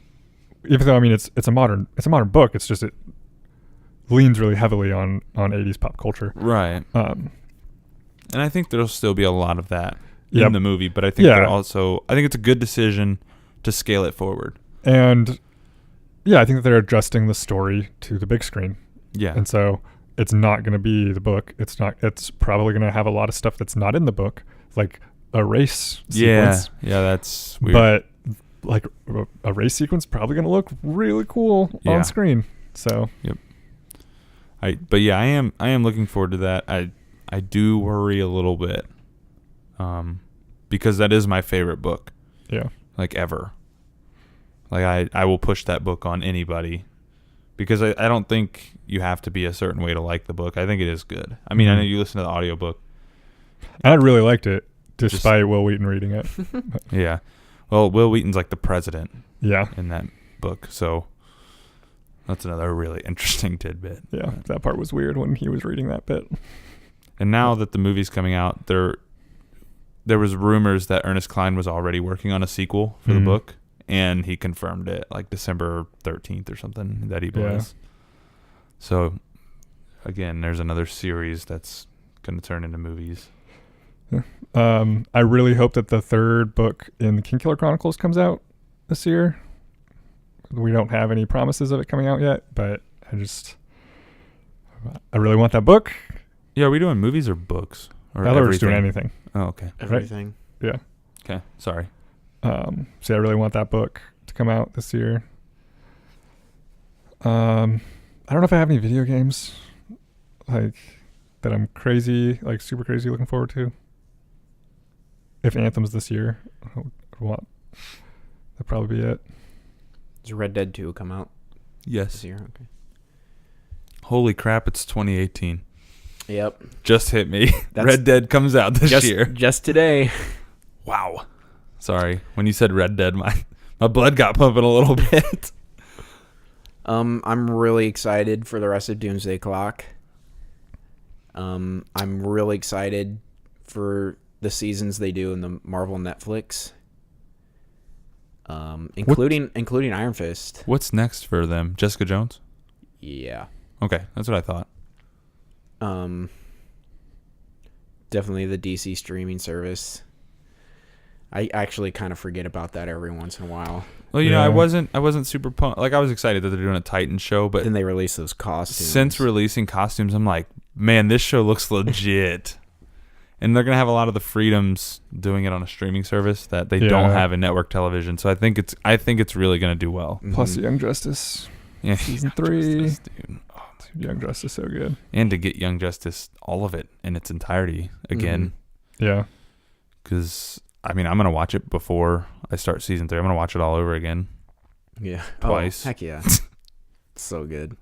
Even though, I mean, it's a modern book. It's just it leans really heavily on 80s pop culture. Right. And I think there'll still be a lot of that Yep. in the movie, but I think they're also... I think it's a good decision to scale it forward. And yeah, I think that they're adjusting the story to the big screen. Yeah. And so it's not going to be the book. It's probably going to have a lot of stuff that's not in the book, like a race sequence. Yeah, that's weird. But like a race sequence probably going to look really cool on screen. So, yep. I am looking forward to that. I do worry a little bit. Because that is my favorite book. Yeah. Like, ever. Like, I will push that book on anybody, because I don't think you have to be a certain way to like the book. I think it is good. I mean, I know you listen to the audiobook. I really liked it, despite Will Wheaton reading it. Yeah. Well, Will Wheaton's like the president. Yeah. In that book. So that's another really interesting tidbit. Yeah. That part was weird when he was reading that bit. And now that the movie's coming out, there was rumors that Ernest Cline was already working on a sequel for the book. And he confirmed it like December 13th or something that he was. So, again, there's another series that's going to turn into movies. I really hope that the third book in the King Killer Chronicles comes out this year. We don't have any promises of it coming out yet, but I really want that book. Yeah, are we doing movies or books? Or I thought we were just doing anything. Oh, okay. Everything. Right? Yeah. Okay, sorry. So I really want that book to come out this year. I don't know if I have any video games like that I'm super crazy looking forward to. If Anthem's this year, that'd probably be it. Does Red Dead 2 come out Yes. this year? Okay. Holy crap, it's 2018. Yep. Just hit me. Red Dead comes out this year. Just today. Wow. Sorry. When you said Red Dead, my blood got pumping a little bit. I'm really excited for the rest of Doomsday Clock. I'm really excited for the seasons they do in the Marvel Netflix. including Iron Fist. What's next for them? Jessica Jones? Yeah. Okay, that's what I thought. Definitely the DC streaming service. I actually kind of forget about that every once in a while. Well, you know, I wasn't super pumped. Like, I was excited that they're doing a Titan show, but then they release those costumes. Since releasing costumes, I'm like, man, this show looks legit. And they're gonna have a lot of the freedoms doing it on a streaming service that they don't have in network television. So I think it's really gonna do well. Mm-hmm. Plus Young Justice, season 3. Justice, dude. Oh, Young Justice, so good. And to get Young Justice, all of it in its entirety again. Mm-hmm. Yeah. Because I mean, I'm gonna watch it before I start season 3. I'm gonna watch it all over again. Yeah. Twice. Oh, heck yeah. So good.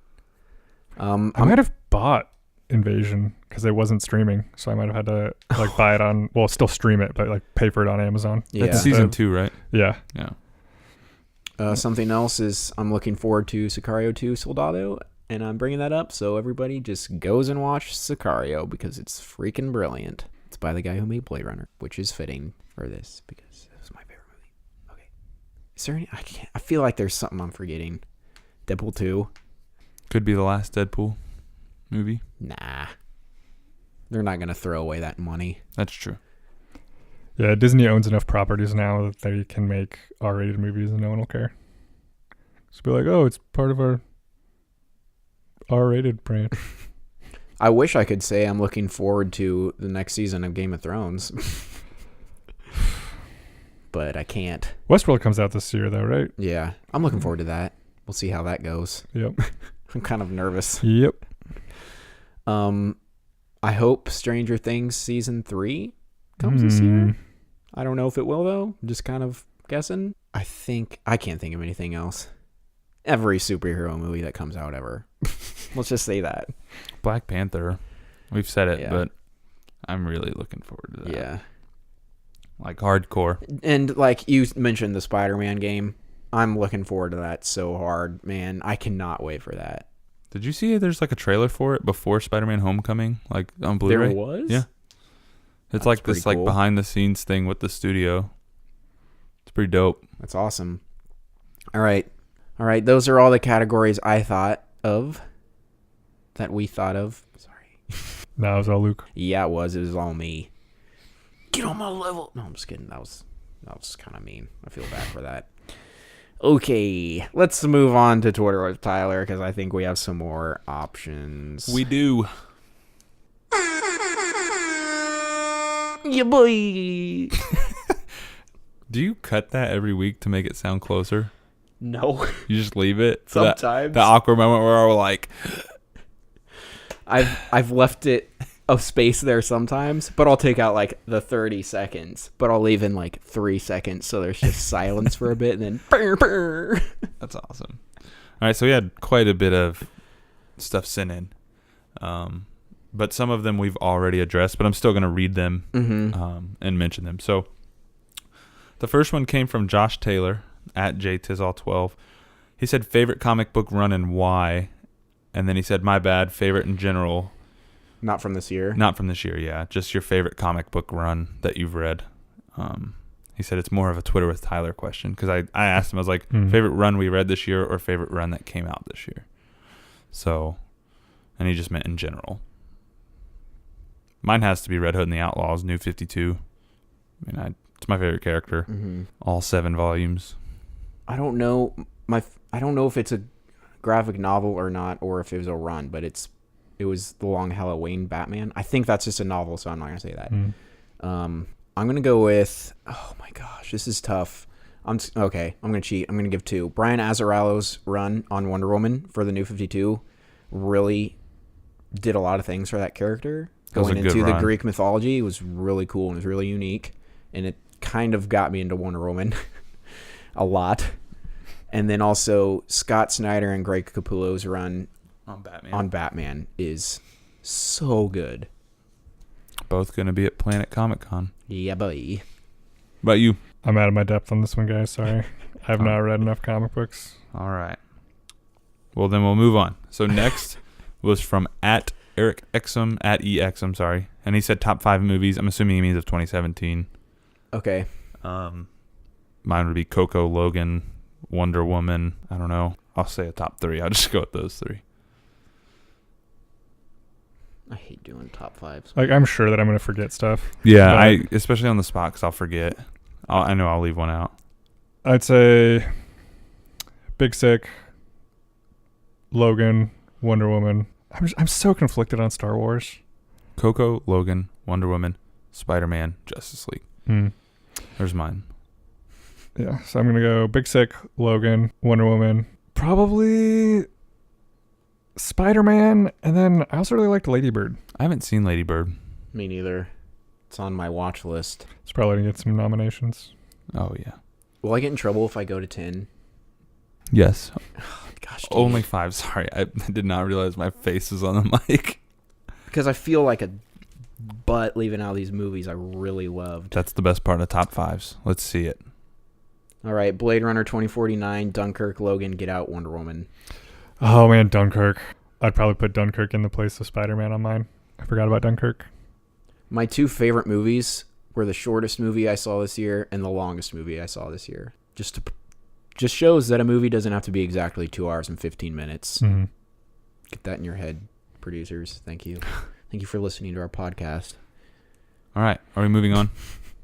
I might have bought Invasion because it wasn't streaming, so I might have had to like buy it on. Well, still stream it, but like pay for it on Amazon. Yeah. That's season 2, right? Yeah. Yeah. Something else is I'm looking forward to Sicario 2 Soldado, and I'm bringing that up so everybody just goes and watch Sicario because it's freaking brilliant. It's by the guy who made Blade Runner, which is fitting for this because it was my favorite movie. Okay. Is there any? I feel like there's something I'm forgetting. Deadpool 2. Could be the last Deadpool movie. Nah. They're not going to throw away that money. That's true. Yeah, Disney owns enough properties now that they can make R-rated movies and no one will care. Just be like, oh, it's part of our R-rated branch. I wish I could say I'm looking forward to the next season of Game of Thrones. But I can't. Westworld comes out this year, though, right? Yeah, I'm looking forward to that. We'll see how that goes. Yep. I'm kind of nervous. Yep. I hope Stranger Things season 3 comes this year. I don't know if it will though. I'm just kind of guessing. I can't think of anything else. Every superhero movie that comes out ever. Let's just say that. Black Panther. We've said it, Yeah. but I'm really looking forward to that. Yeah. Like hardcore. And like you mentioned the Spider-Man game. I'm looking forward to that so hard, man. I cannot wait for that. Did you see there's like a trailer for it before Spider-Man Homecoming, like on Blu-ray? There was? Yeah. It's That's like this pretty like cool. behind the scenes thing with the studio. It's pretty dope. That's awesome. All right. Those are all the categories I thought of. That we thought of. Sorry. No, it was all Luke. Yeah, it was. It was all me. Get on my level. No, I'm just kidding. That was kind of mean. I feel bad for that. Okay, let's move on to Twitter with Tyler because I think we have some more options. We do. Yeah, boy. Do you cut that every week to make it sound closer? No. You just leave it? Sometimes. That awkward moment where we're like... I've left it a space there sometimes, but I'll take out like the 30 seconds, but I'll leave in like 3 seconds so there's just silence for a bit and then burr, burr. That's awesome. All right, so we had quite a bit of stuff sent in. But some of them we've already addressed, but I'm still going to read them and mention them. So the first one came from Josh Taylor at JTizall12. He said, favorite comic book run and why? And then he said, my bad, favorite in general. Not from this year? Not from this year, yeah. Just your favorite comic book run that you've read. He said it's more of a Twitter with Tyler question because I asked him, I was like, favorite run we read this year or favorite run that came out this year? So, and he just meant in general. Mine has to be Red Hood and the Outlaws, New 52. I mean, it's my favorite character. Mm-hmm. All 7 volumes. I don't know if it's a graphic novel or not, or if it was a run, but it was The Long Halloween Batman. I think that's just a novel, so I'm not gonna say that. I'm gonna go with, oh my gosh, this is tough. I'm gonna cheat. I'm gonna give 2. Brian Azzarello's run on Wonder Woman for the New 52 really did a lot of things for that character. Going into the Greek mythology, it was really cool and it was really unique, and it kind of got me into Wonder Woman a lot. And then also Scott Snyder and Greg Capullo's run on Batman is so good. Both going to be at Planet Comic Con. Yeah, boy. What about you? I'm out of my depth on this one, guys. Sorry. I have not read enough comic books. All right. Well, then we'll move on. So next was from at Eric Exum, at EXum, sorry. And he said top 5 movies. I'm assuming he means of 2017. Okay. mine would be Coco, Logan, Wonder Woman. I don't know. I'll say a top 3. I'll just go with those 3. I hate doing top 5s. Like, I'm sure that I'm going to forget stuff. Yeah, especially on the spot because I'll forget. I know I'll leave one out. I'd say Big Sick, Logan, Wonder Woman. I'm so conflicted on Star Wars. Coco, Logan, Wonder Woman, Spider-Man, Justice League. There's mine. Yeah, so I'm going to go Big Sick, Logan, Wonder Woman, probably Spider-Man, and then I also really liked Lady Bird. I haven't seen Lady Bird. Me neither. It's on my watch list. It's probably going to get some nominations. Oh, yeah. Will I get in trouble if I go to 10? Yes. Gosh, Only 5. Sorry, I did not realize my face was on the mic. Because I feel like a butt leaving out these movies I really loved. That's the best part of top 5s. Let's see it. All right, Blade Runner 2049, Dunkirk, Logan, Get Out, Wonder Woman. Oh, man, Dunkirk. I'd probably put Dunkirk in the place of Spider-Man on mine. I forgot about Dunkirk. My 2 favorite movies were the shortest movie I saw this year and the longest movie I saw this year. Just shows that a movie doesn't have to be exactly 2 hours and 15 minutes. Mm-hmm. Get that in your head, producers. Thank you. Thank you for listening to our podcast. All right. Are we moving on?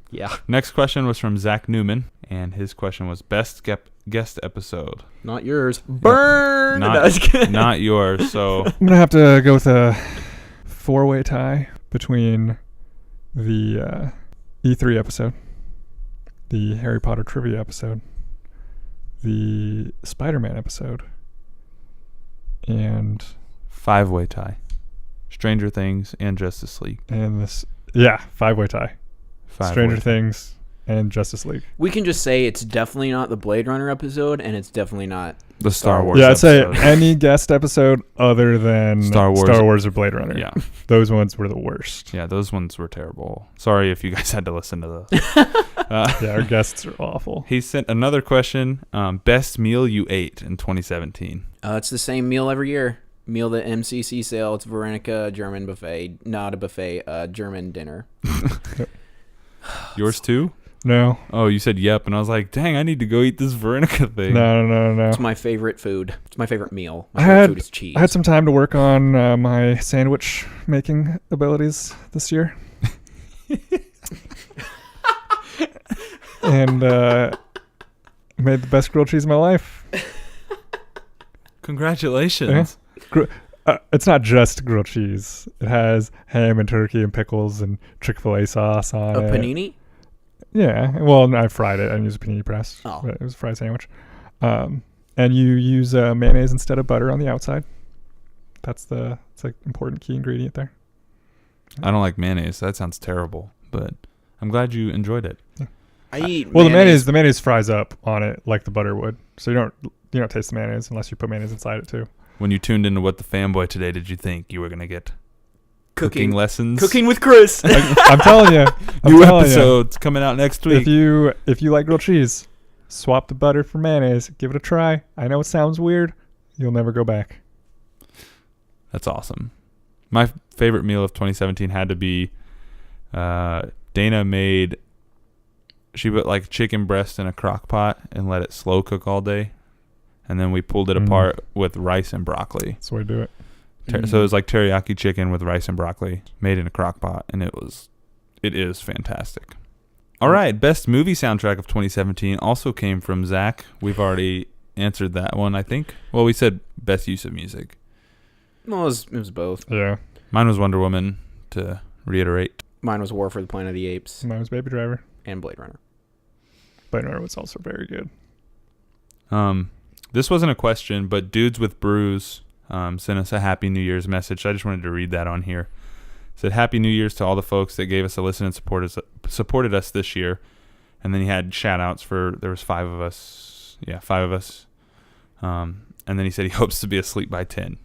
Yeah. Next question was from Zach Newman, and his question was best guest episode. Not yours. Burn! Not yours. So I'm going to have to go with a 4-way tie between the E3 episode, the Harry Potter trivia episode, the Spider-Man episode, and 5-way tie. Stranger Things and Justice League. And this, 5-way tie. Stranger Things and Justice League. We can just say it's definitely not the Blade Runner episode, and it's definitely not the Star Wars I'd episode. say any guest episode other than Star Wars or Blade Runner. Yeah. Those ones were the worst. Yeah, those ones were terrible. Sorry if you guys had to listen to those. Yeah, our guests are awful. He sent another question. Best meal you ate in 2017. It's the same meal every year. Meal that MCC sale. It's Veronica German buffet. Not a buffet, German dinner. Yours too? No. Oh, you said yep, and I was like, dang, I need to go eat this Veronica thing. No. It's my favorite food. It's my favorite meal. My I favorite had food is cheese. I had some time to work on my sandwich making abilities this year. And made the best grilled cheese of my life. Congratulations. It's not just grilled cheese. It has ham and turkey and pickles and Chick-fil-A sauce on it. A panini? Yeah. Well, I fried it. I didn't use a panini press. Oh. But it was a fried sandwich. And you use mayonnaise instead of butter on the outside. It's like important key ingredient there. I don't like mayonnaise. That sounds terrible, but I'm glad you enjoyed it. Yeah. I eat Well, mayonnaise. the mayonnaise fries up on it like the butter would. So you don't taste the mayonnaise unless you put mayonnaise inside it too. When you tuned into What the Fanboy today, did you think you were going to get cooking lessons? Cooking with Chris. I'm telling you. New episodes coming out next week. If you like grilled cheese, swap the butter for mayonnaise. Give it a try. I know it sounds weird. You'll never go back. That's awesome. My favorite meal of 2017 had to be Dana made. She put like chicken breast in a crock pot and let it slow cook all day. And then we pulled it apart with rice and broccoli. That's the way to do it. So it was like teriyaki chicken with rice and broccoli made in a crock pot. And it is fantastic. All right. Best movie soundtrack of 2017 also came from Zach. We've already answered that one, I think. Well, we said best use of music. Well, it was both. Yeah. Mine was Wonder Woman, to reiterate. Mine was War for the Planet of the Apes Mine was Baby Driver. and Blade Runner. Blade Runner was also very good. This wasn't a question, but Dudes with Brews sent us a Happy New Year's message. I just wanted to read that on here. It said, Happy New Year's to all the folks that gave us a listen and supported us this year. And then he had shout-outs there was 5 of us. Yeah, 5 of us. And then he said he hopes to be asleep by 10.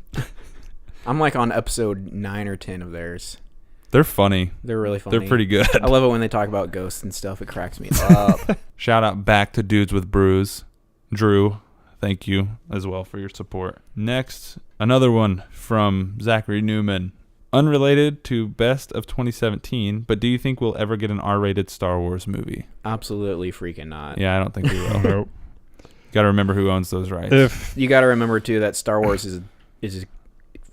I'm like on episode 9 or 10 of theirs. They're funny. They're really funny. They're pretty good. I love it when they talk about ghosts and stuff. It cracks me up. Shout out back to Dudes with Brews. Drew, thank you as well for your support. Next, another one from Zachary Newman. Unrelated to best of 2017, but do you think we'll ever get an R-rated Star Wars movie? Absolutely freaking not. Yeah, I don't think we will. Nope. Got to remember who owns those rights. If You got to remember too that Star Wars is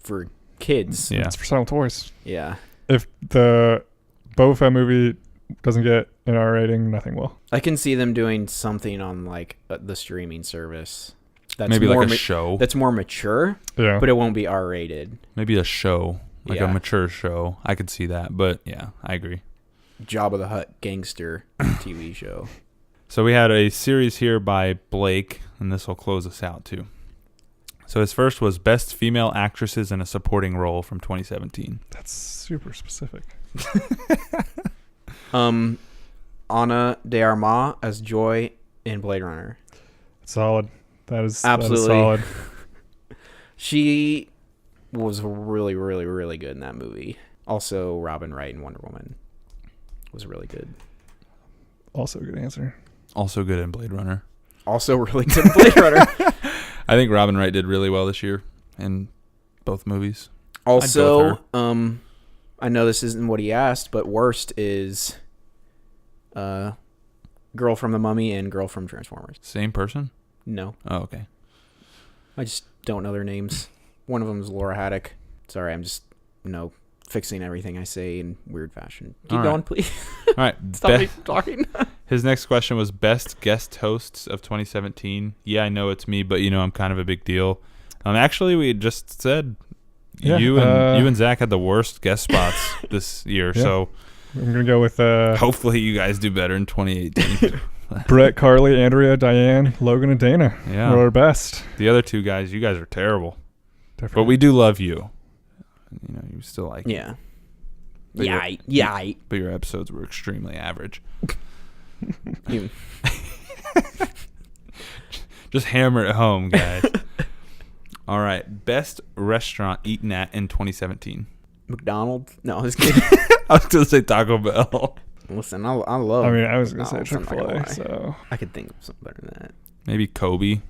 for kids. Yeah. it's for selling toys. Yeah. If the Boba Fett movie doesn't get an R rating, nothing will. I can see them doing something on like the streaming service. That's Maybe more like a show. That's more mature, Yeah. but it won't be R rated. Maybe a show, like Yeah. a mature show. I could see that, but yeah, I agree. Jabba the Hutt gangster TV show. So we had a series here by Blake, and this will close us out too. So his first was Best Female Actresses in a Supporting Role from 2017. That's super specific. Ana de Armas as Joy in Blade Runner. Solid. That is Absolutely. solid. She was really, really, really good in that movie. Also, Robin Wright in Wonder Woman was really good. Also a good answer. Also good in Blade Runner. Also really good in Blade Runner. I think Robin Wright did really well this year in both movies. Also, I know this isn't what he asked, but worst is Girl from the Mummy and Girl from Transformers. Same person? No, Oh, okay. I just don't know their names. One of them is Laura Haddock. Sorry, I'm just, fixing everything I say in weird fashion. Keep All going, right. please. All right. Stop me talking. His next question was Best Guest Hosts of 2017. Yeah, I know it's me, but I'm kind of a big deal. Actually, we just said Yeah, you and Zach had the worst guest spots this year, Yeah. so I'm going to go with hopefully you guys do better in 2018. Brett, Carly, Andrea, Diane, Logan, and Dana. Yeah. We're our best. The other two guys, you guys are terrible. Definitely. But we do love you. You still like it. Yeah. But your- Yeah. But your episodes were extremely average. You- Just hammer it home, guys. All right. Best restaurant eaten at in 2017. McDonald's? No, I was kidding. I was going to say Taco Bell. Listen, I love. I was going to say McDonald's, I'm not gonna Chick-fil-A, lie. so. I could think of something better than that. Maybe Kobe.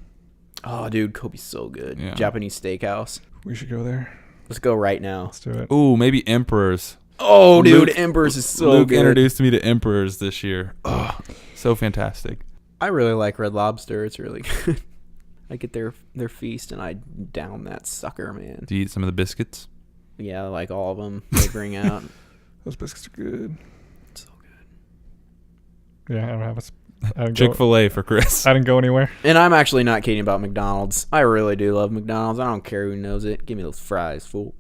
Oh, dude, Kobe's so good. Yeah. Japanese steakhouse. We should go there. Let's go right now. Let's do it. Ooh, maybe Emperor's. Oh, dude, Luke- Embers is so Luke good. introduced me to Emperor's this year. Oh, so fantastic. I really like Red Lobster. It's really good. I get their feast and I down that sucker, man. Do you eat some of the biscuits? Yeah, I like all of them they bring out. Those biscuits are good. So good. Yeah, I don't have I didn't Chick-fil-A for Chris. I didn't go anywhere. And I'm actually not kidding about McDonald's. I really do love McDonald's. I don't care who knows it. Give me those fries, fool.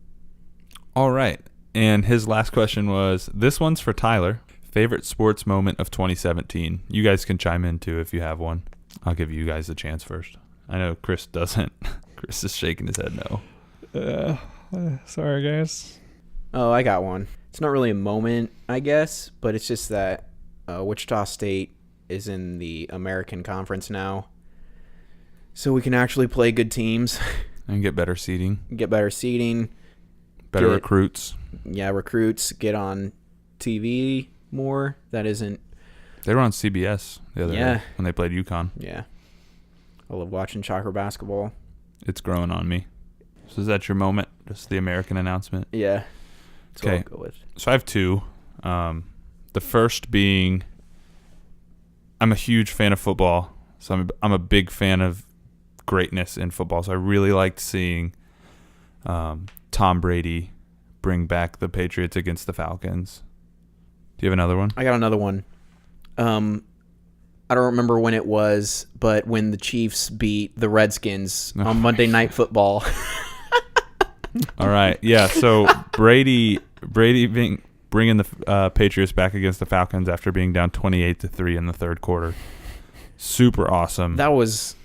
All right. And his last question was, this one's for Tyler. Favorite sports moment of 2017? You guys can chime in too if you have one. I'll give you guys a chance first. I know Chris doesn't. Chris is shaking his head no. Sorry, guys. Oh, I got one. It's not really a moment, I guess, but it's just that Wichita State is in the American Conference now. So we can actually play good teams, And get better seating. get better seating. Better Get- recruits. Yeah, recruits get on TV more. That isn't. They were on CBS the other Yeah. day when they played UConn. Yeah. I love watching soccer basketball. It's growing on me. So is that your moment? Just the American announcement? Yeah. That's what Okay. I'll go with. So I have two. The first being, I'm a huge fan of football. So I'm a big fan of greatness in football. So I really liked seeing Tom Brady bring back the Patriots against the Falcons. Do you have another one? I got another one. I don't remember when it was, but when the Chiefs beat the Redskins on Monday Night Football. All right. Yeah. So Brady bringing the Patriots back against the Falcons after being down 28-3 in the third quarter. Super awesome. That was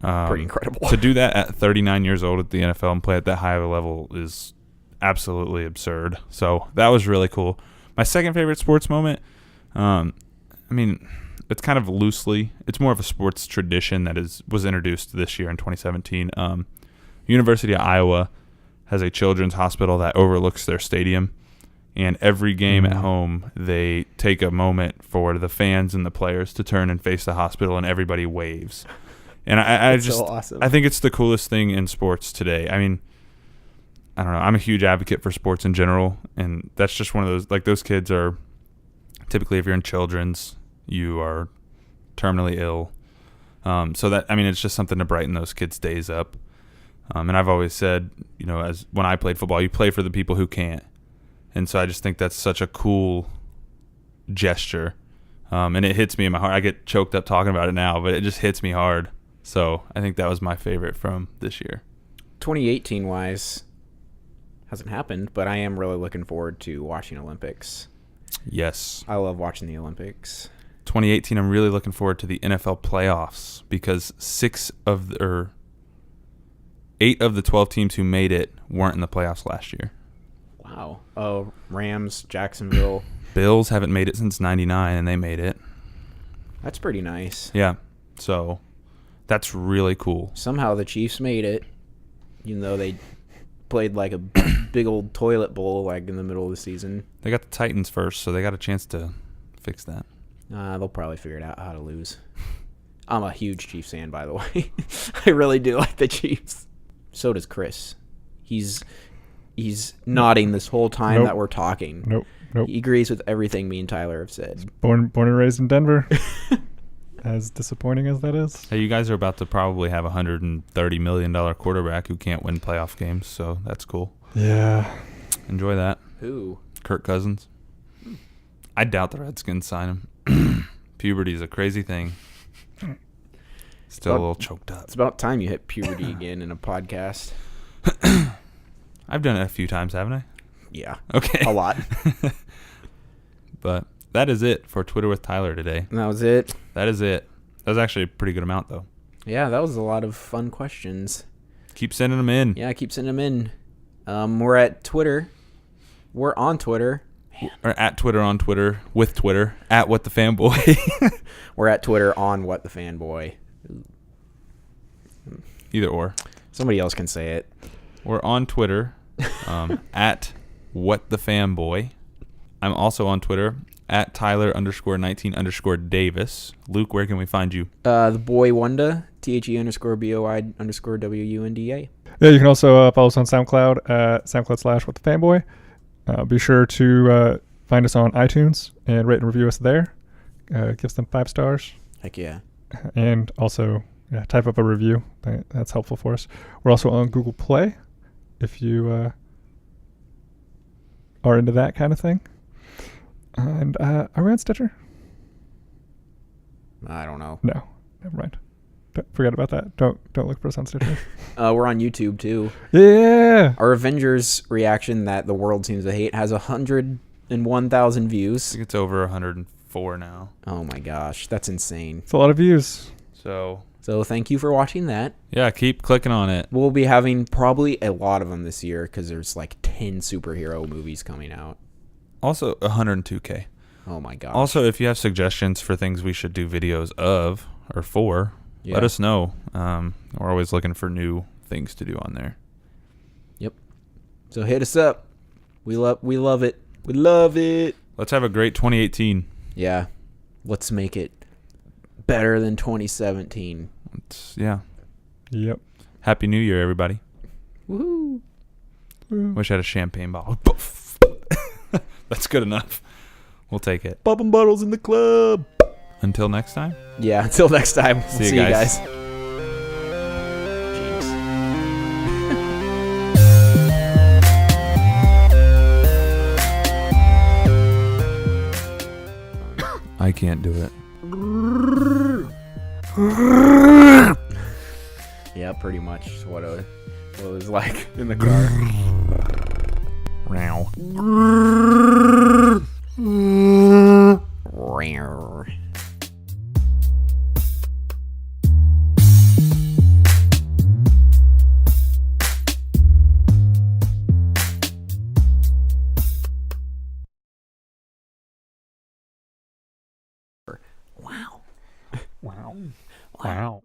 pretty incredible. To do that at 39 years old at the NFL and play at that high of a level is absolutely absurd. So that was really cool. My second favorite sports moment, it's kind of loosely, it's more of a sports tradition that was introduced this year in 2017. University of Iowa has a children's hospital that overlooks their stadium. And every game at home, they take a moment for the fans and the players to turn and face the hospital, and everybody waves. And I That's just, so awesome. I think it's the coolest thing in sports today. I mean, I don't know. I'm a huge advocate for sports in general, and that's just one of those. Like those kids are typically, if you're in children's, you are terminally ill. So that it's just something to brighten those kids' days up. And I've always said, as when I played football, you play for the people who can't, and so I just think that's such a cool gesture. And it hits me in my heart. I get choked up talking about it now, but it just hits me hard. So I think that was my favorite from this year. 2018 wise, hasn't happened, but I am really looking forward to watching Olympics. Yes. I love watching the Olympics. 2018, I'm really looking forward to the NFL playoffs because 8 of the 12 teams who made it weren't in the playoffs last year. Wow. Oh, Rams, Jacksonville. Bills haven't made it since 99, and they made it. That's pretty nice. Yeah. So that's really cool. Somehow the Chiefs made it, even though they played like a big old toilet bowl like in the middle of the season. They got the Titans first, so they got a chance to fix that. They'll probably figure it out how to lose. I'm a huge Chiefs fan, by the way. I really do like the Chiefs. So does Chris. He's nodding this whole time that we're talking. Nope. He agrees with everything me and Tyler have said. Born and raised in Denver. As disappointing as that is. Hey, you guys are about to probably have a $130 million quarterback who can't win playoff games, so that's cool. Yeah. Enjoy that. Who? Kirk Cousins. I doubt the Redskins sign him. Puberty is a crazy thing. Still a little choked up. It's about time you hit puberty again in a podcast. I've done it a few times, haven't I? Yeah. Okay. A lot. But that is it for Twitter with Tyler today. And that was it. That is it. That was actually a pretty good amount, though. Yeah, that was a lot of fun questions. Keep sending them in. Yeah, keep sending them in. We're at Twitter. We're on Twitter. Or at Twitter on Twitter with Twitter at What the Fanboy. We're at Twitter on What the Fanboy. Either or. Somebody else can say it. We're on Twitter at What the Fanboy. I'm also on Twitter at Tyler_19_Davis. Luke, where can we find you? The Boy Wanda, THE_BOI_WUNDA. Yeah, you can also follow us on SoundCloud at SoundCloud/WhatTheFanboy. Be sure to find us on iTunes and rate and review us there. Give us them 5 stars. Heck yeah. And also type up a review. That's helpful for us. We're also on Google Play if you are into that kind of thing. And are we on Stitcher? I don't know. No, never mind. Forget about that. Don't look for us on Stitcher. We're on YouTube too. Yeah. Our Avengers reaction that the world seems to hate has 101,000 I views. think it's over 104 now. Oh my gosh, that's insane. It's a lot of views. So thank you for watching that. yeah, keep clicking on it. We'll be having probably a lot of them this year because there's like 10 superhero movies coming out. Also 102K. Oh my gosh. Also, if you have suggestions for things we should do videos of or for, Yeah. let us know. We're always looking for new things to do on there. Yep. So hit us up. We love it. We love it. Let's have a great 2018. Yeah. Let's make it better than 2017. Yeah. Yep. Happy New Year, everybody. Woohoo. Wish I had a champagne bottle. That's good enough. We'll take it. Popping bottles in the club. Until next time. Yeah, until next time. See you guys. Jinx. I can't do it. Yeah, pretty much what it was like in the car. Wow. Wow. Wow.